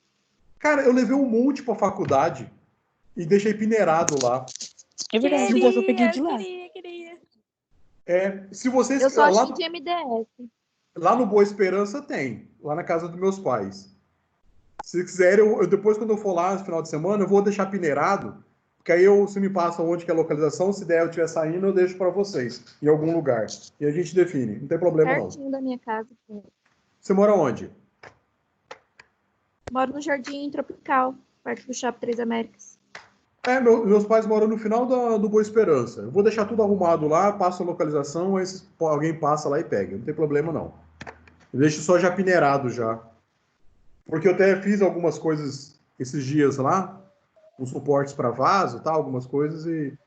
Cara, eu levei um monte pra faculdade e deixei peneirado lá. É verdade, eu peguei de lá. Queria. Se vocês... Eu só achei de MDF. Lá no Boa Esperança tem, lá na casa dos meus pais. Se quiserem, depois quando eu for lá no final de semana, eu vou deixar peneirado, porque aí você me passa onde que é a localização, se der eu estiver saindo, eu deixo para vocês, em algum lugar. E a gente define, não tem problema não. Pertinho da minha casa. Você mora onde? Moro no Jardim Tropical, perto do Shopping Três Américas. Meus pais moram no final do Boa Esperança. Eu vou deixar tudo arrumado lá, passo a localização, aí alguém passa lá e pega. Não tem problema, não. Eu deixo só já peneirado já. Porque eu até fiz algumas coisas esses dias lá, uns suportes para vaso, tá, algumas coisas, e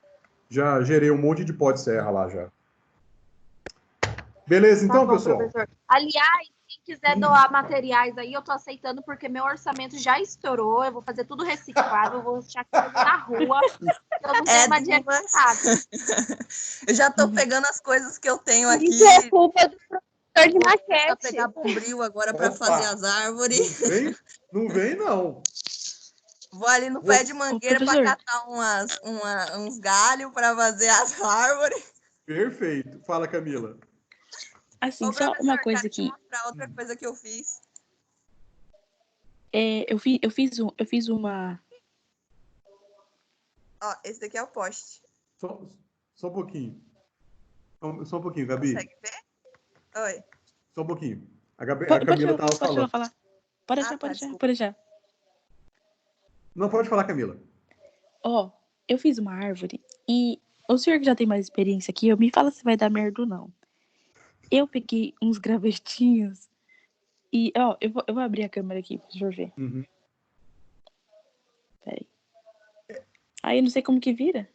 já gerei um monte de pó de serra lá já. Beleza, então, pessoal? Professor. Aliás, quem quiser doar materiais aí, eu tô aceitando, porque meu orçamento já estourou. Eu vou fazer tudo reciclado, eu vou deixar coisa na rua. Eu não tenho mais dinheiro passado. Eu já tô pegando as coisas que eu tenho aqui. Isso é culpa do professor de maquete. Vou pegar bombril agora para fazer as árvores. Não vem, não. Vou ali no pé de mangueira para catar uns galhos para fazer as árvores. Perfeito. Fala, Camila. Assim, só uma coisa aqui. Outra coisa que eu fiz. Eu fiz uma... Ó, esse daqui é o poste. Só um pouquinho. Só um pouquinho, Gabi. Consegue ver? Oi. Só um pouquinho. A Camila estava falando. Pode deixar. Não, pode falar, Camila. Eu fiz uma árvore e o senhor que já tem mais experiência aqui, me fala se vai dar merda ou não. Eu peguei uns gravetinhos e, eu vou abrir a câmera aqui pra o senhor ver. Uhum. Peraí. Aí, não sei como que vira.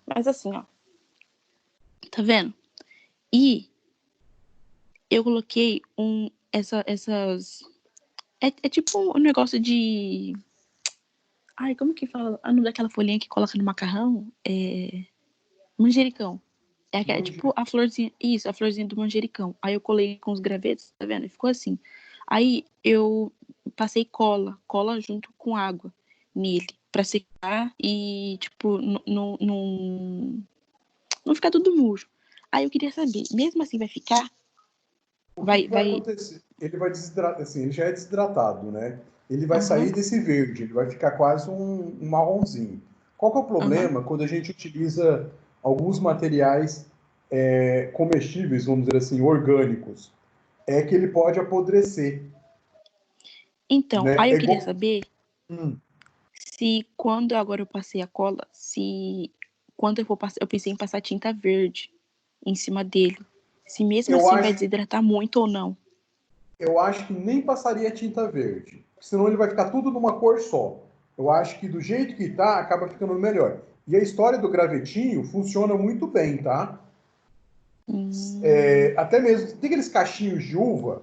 Mas assim, Tá vendo? E eu coloquei essas... É tipo um negócio de... Ai, como que fala? O nome daquela folhinha que coloca no macarrão? Manjericão. É tipo a florzinha, isso, a florzinha do manjericão. Aí eu colei com os gravetos, tá vendo? Ficou assim. Aí eu passei cola junto com água nele, pra secar e, tipo, não ficar tudo murcho. Aí eu queria saber, mesmo assim vai ficar? O que vai acontecer? Ele vai desidratar, assim, ele já é desidratado, né? Ele vai sair desse verde, ele vai ficar quase um marronzinho. Qual que é o problema quando a gente utiliza alguns materiais comestíveis, vamos dizer assim, orgânicos? É que ele pode apodrecer. Então, né? Aí eu queria saber se quando agora eu passei a cola, se quando eu pensei em passar tinta verde em cima dele. Se mesmo assim vai desidratar muito ou não. Eu acho que nem passaria tinta verde. Senão ele vai ficar tudo numa cor só. Eu acho que do jeito que tá, acaba ficando melhor. E a história do gravetinho funciona muito bem, tá? Até mesmo, tem aqueles cachinhos de uva.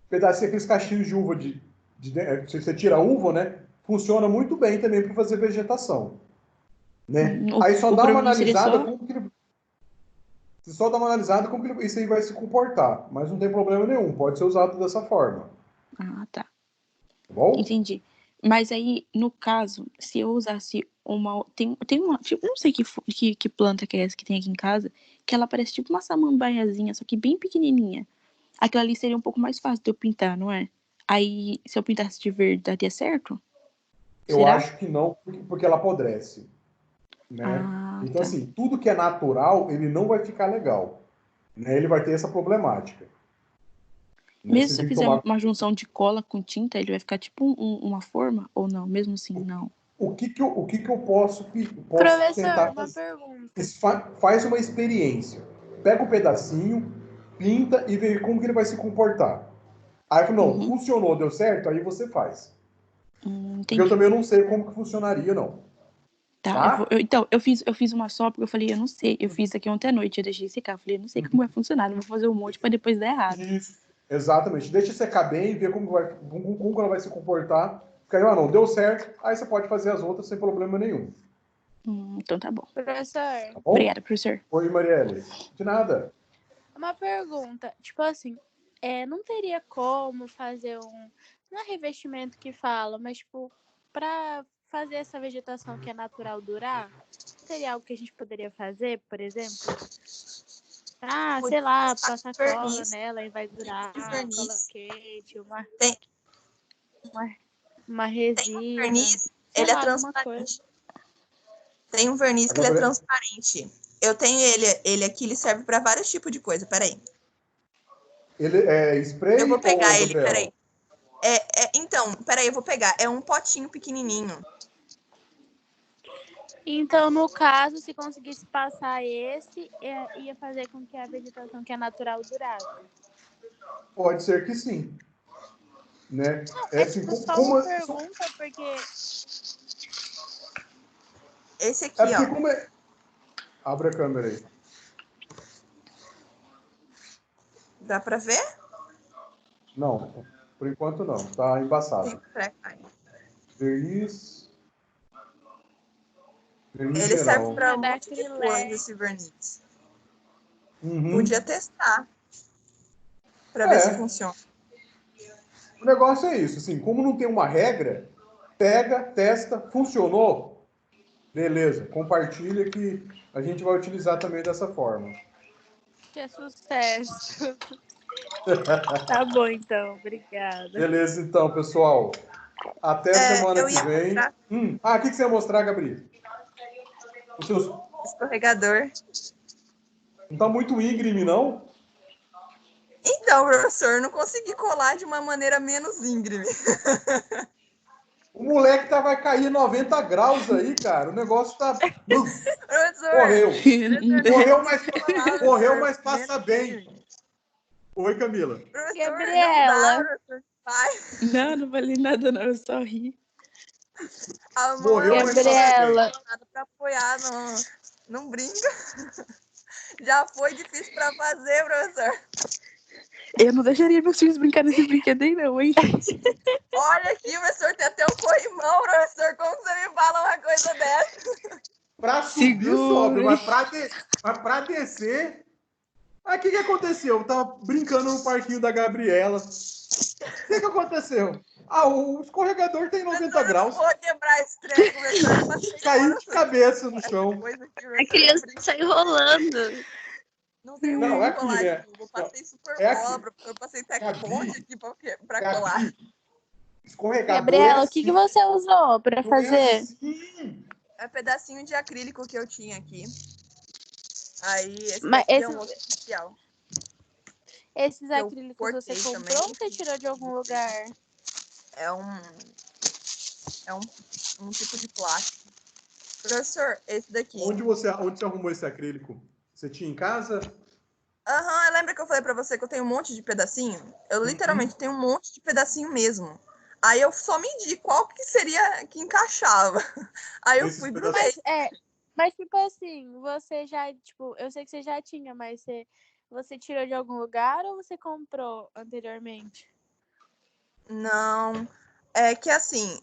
Pedacinho, aqueles cachinhos de uva se você tira a uva, né? Funciona muito bem também para fazer vegetação. Né? Aí só dá uma analisada como que ele... Você só dá uma analisada como que isso aí vai se comportar. Mas não tem problema nenhum. Pode ser usado dessa forma. Ah, tá. Tá bom? Entendi. Mas aí, no caso, se eu usasse uma... Tem uma... Tipo, não sei que planta que é essa que tem aqui em casa, que ela parece tipo uma samambaiazinha, só que bem pequenininha. Aquela ali seria um pouco mais fácil de eu pintar, não é? Aí, se eu pintasse de verde, daria certo? Eu acho que não, porque ela apodrece. Né? Então, tá. assim, tudo que é natural, ele não vai ficar legal. Né? Ele vai ter essa problemática. Né? Mesmo se eu fizer uma junção de cola com tinta, ele vai ficar tipo uma forma ou não? Mesmo assim, não. O que eu posso Professor, tentar uma fazer? pergunta. Faz uma experiência. Pega um pedacinho, pinta e vê como que ele vai se comportar. Aí, não, funcionou, deu certo, aí você faz. Porque eu também não sei como que funcionaria, não. Tá? Então, eu fiz uma só, porque eu falei, eu não sei. Eu fiz aqui ontem à noite, eu deixei secar. Eu falei, eu não sei como vai funcionar, não vou fazer um monte pra depois dar errado. Isso, exatamente. Deixa secar bem, ver como ela vai se comportar. Porque aí, não, deu certo, aí você pode fazer as outras sem problema nenhum. Então tá bom. Professor. Tá bom? Obrigada, professor. Oi, Marielle. De nada. Uma pergunta, tipo assim, não teria como fazer não é revestimento que fala, mas tipo, pra fazer essa vegetação que é natural durar, teria algo que a gente poderia fazer, por exemplo? Sei lá, passar cola nela e vai durar, cola quente, uma resina. Tem um verniz, ele é transparente. Tem um verniz que ele é transparente. Eu tenho ele aqui, ele serve para vários tipos de coisa, peraí. Ele é spray? Eu vou pegar ele, peraí. Então, peraí, eu vou pegar. É um potinho pequenininho. Então, no caso, se conseguisse passar esse, ia fazer com que a vegetação que é natural durasse. Pode ser que sim. Né? Não, assim, só uma pergunta, porque... Esse aqui, ó. Abre a câmera aí. Dá pra ver? Não, por enquanto não. Tá embaçado. Verniz. Ele serve para um monte de coisa, esse verniz. Podia testar. Pra ver se funciona. O negócio é isso, assim, como não tem uma regra, pega, testa, funcionou, beleza, compartilha que a gente vai utilizar também dessa forma. Que é sucesso. Tá bom, então, obrigada. Beleza, então, pessoal. Até semana que vem. O que você ia mostrar, Gabriel? O seu escorregador. Não tá muito íngreme, não? Então, professor, não consegui colar de uma maneira menos íngreme. O moleque vai cair 90 graus aí, cara. O negócio tá... Professor, Correu, mas passa bem. Oi, Camila. Professor, Gabriela. Não falei nada, não. Eu só ri. Morreu, Gabriela. Nada pra apoiar, não brinca. Já foi difícil pra fazer, professor. Eu não deixaria meus filhos brincar nesse brinquedo aí, não, hein? Olha aqui, professor, tem até um corrimão, professor. Como você me fala uma coisa dessa? Pra subir sobe, mas pra descer... Aí o que aconteceu? Eu tava brincando no parquinho da Gabriela. O que aconteceu? O escorregador tem 90 graus. Eu não vou quebrar esse treco, professor. Caiu de cabeça no chão. A criança saiu rolando. Não tem Não, como é aqui, colar né? aqui. Eu passei super É bola, eu passei tecponte aqui pra colar. Escorregador. Gabriela, o que você usou pra fazer? Assim. É pedacinho de acrílico que eu tinha aqui. Aí, esse Mas daqui é um outro especial. Esses Eu acrílicos você cortei comprou também. ou você tirou de algum lugar? É um tipo de plástico. Professor, esse daqui. Onde você arrumou esse acrílico? Você tinha em casa? Lembra que eu falei pra você que eu tenho um monte de pedacinho? Eu literalmente tenho um monte de pedacinho mesmo. Aí eu só medi qual que seria que encaixava. Aí eu fui brudei. Mas tipo assim, você já, tipo, eu sei que você já tinha, mas você tirou de algum lugar ou você comprou anteriormente? Não, é que assim,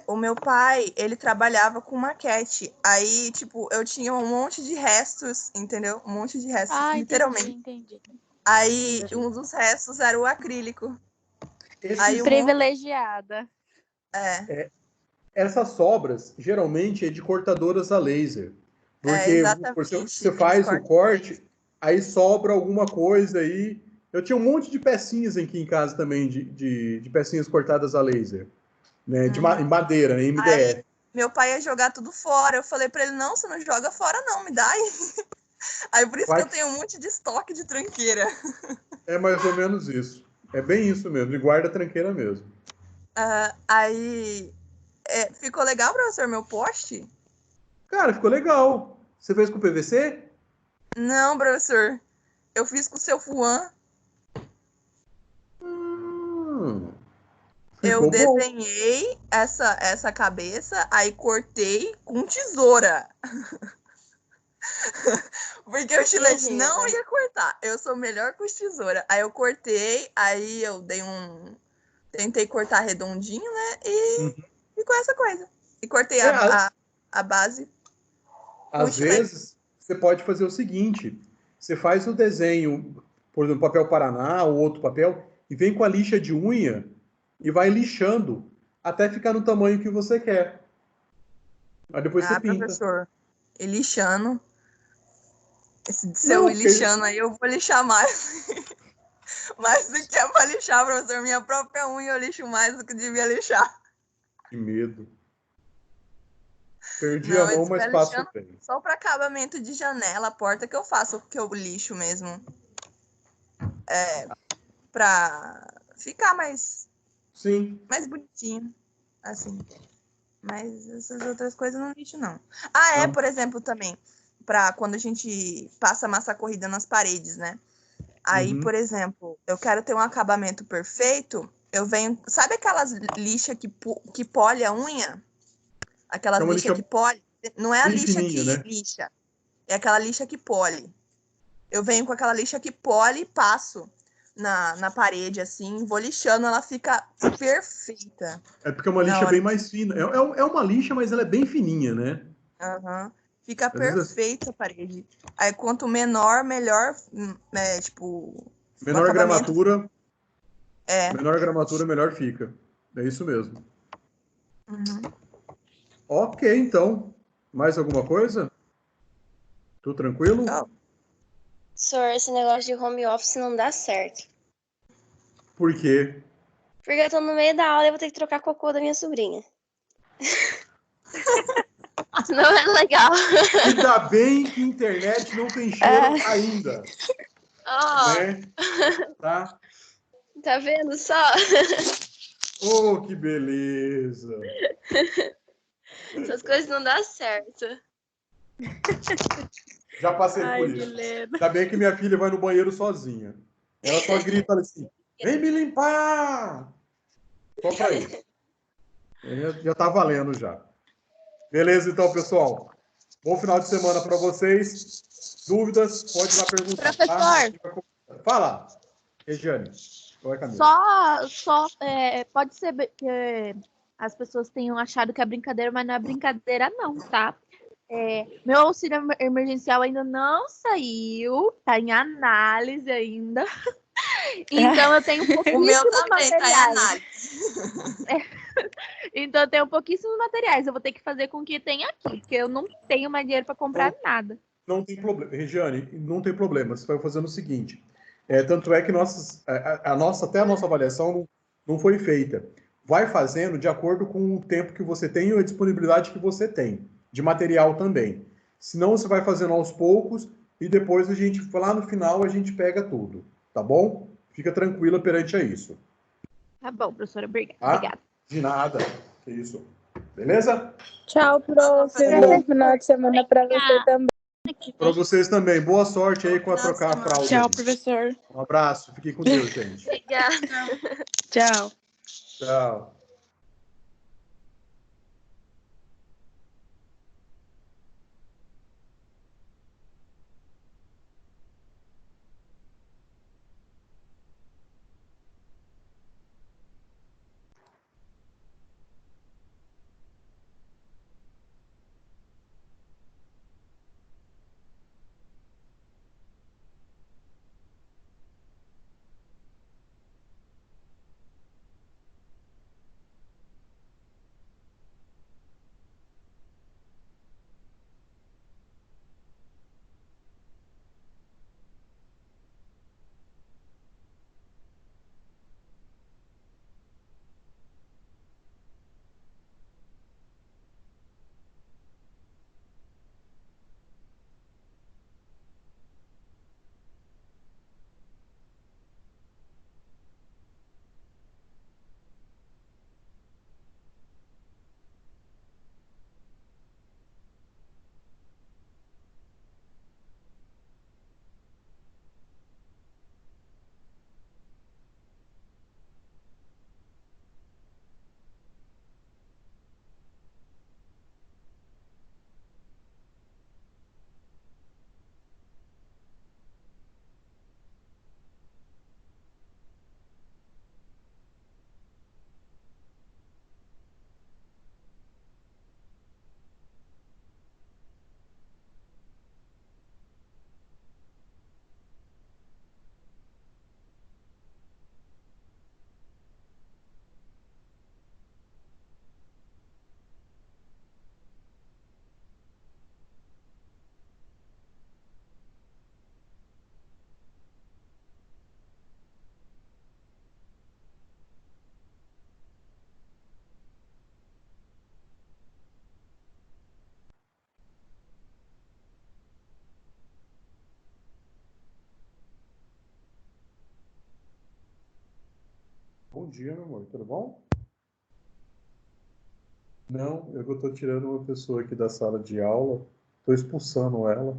o meu pai, ele trabalhava com maquete. Aí, tipo, eu tinha um monte de restos, entendeu? Um monte de restos, literalmente. Entendi. Aí, um dos restos era o acrílico. Aí, privilegiada. Essas sobras, geralmente, é de cortadoras a laser. Porque você faz o corte, aí sobra alguma coisa aí. Eu tinha um monte de pecinhas aqui em casa também, de pecinhas cortadas a laser. Né? Em madeira, né? MDF. Aí, meu pai ia jogar tudo fora. Eu falei pra ele, não, você não joga fora não, me dá aí. Aí por isso que eu tenho um monte de estoque de tranqueira. É mais ou menos isso. É bem isso mesmo, e guarda tranqueira mesmo. Aí, ficou legal, professor, meu poste? Cara, ficou legal. Você fez com PVC? Não, professor. Eu fiz com o seu Fuan. Eu desenhei essa cabeça, aí cortei com tesoura. Porque o estilete não ia cortar. Eu sou melhor com tesoura. Aí eu cortei, aí eu tentei cortar redondinho, né? E ficou essa coisa. E cortei a base. Às vezes, você pode fazer o seguinte: você faz o desenho, por exemplo, papel Paraná ou outro papel, e vem com a lixa de unha e vai lixando até ficar no tamanho que você quer. Aí depois você pinta. Professor, e lixando. Esse seu lixando aí, eu vou lixar mais. Mais do que é pra lixar, professor. Minha própria unha eu lixo mais do que devia lixar. Que medo. Perdi a mão, mas passo bem. Só para acabamento de janela, porta que eu faço, que eu lixo mesmo. Pra ficar mais bonitinho. Assim. Mas essas outras coisas eu não lixo, não. Por exemplo, também. Pra quando a gente passa massa corrida nas paredes, né? Aí, por exemplo, eu quero ter um acabamento perfeito, eu venho... Sabe aquelas lixas que polhe a unha? Aquelas lixas que polhe? Não é a lixa que lixa. É aquela lixa que polhe. Eu venho com aquela lixa que polhe e passo na parede, assim, vou lixando, ela fica perfeita. É porque é uma lixa bem mais fina. É uma lixa, mas ela é bem fininha, né? Fica perfeita a parede. Aí, quanto menor, melhor, menor gramatura. Menor gramatura, melhor fica. É isso mesmo. Ok, então. Mais alguma coisa? Tudo tranquilo? Professor, esse negócio de home office não dá certo. Por quê? Porque eu tô no meio da aula e vou ter que trocar cocô da minha sobrinha. Não é legal. Ainda bem que internet não tem cheiro ainda. Né? Tá? Tá vendo só? Oh, que beleza. Essas coisas não dão certo. Já passei por isso. Ainda bem que minha filha vai no banheiro sozinha. Ela só grita assim, vem me limpar! Só pra isso. Já tá valendo já. Beleza, então, pessoal. Bom final de semana para vocês. Dúvidas, pode ir lá perguntar. Professor. Tá? Fala, Regiane. Pode ser que as pessoas tenham achado que é brincadeira, mas não é brincadeira não, tá? Meu auxílio emergencial ainda não saiu, tá em análise ainda. Então eu tenho O meu pouquíssimos também tá em materiais. análise. Então eu tenho pouquíssimos materiais. Eu vou ter que fazer com o que tem aqui, porque eu não tenho mais dinheiro para comprar nada. Não tem problema, Regiane, não tem problema. Você vai fazendo o seguinte. Tanto é que até a nossa avaliação não foi feita. Vai fazendo de acordo com o tempo que você tem e a disponibilidade que você tem, de material também. Senão você vai fazendo aos poucos e depois lá no final, a gente pega tudo, tá bom? Fica tranquila perante a isso. Tá bom, professora, obrigada. Tá? De nada. Que isso. Beleza? Tchau, prof. Bom final de semana para você também. Para vocês também. Boa sorte aí com a trocar a fralda. Tchau, professor. Um abraço. Fiquem com Deus, gente. Obrigada. Tchau. Tchau. Bom dia, meu amor. Tudo bom? Não, eu estou tirando uma pessoa aqui da sala de aula. Estou expulsando ela.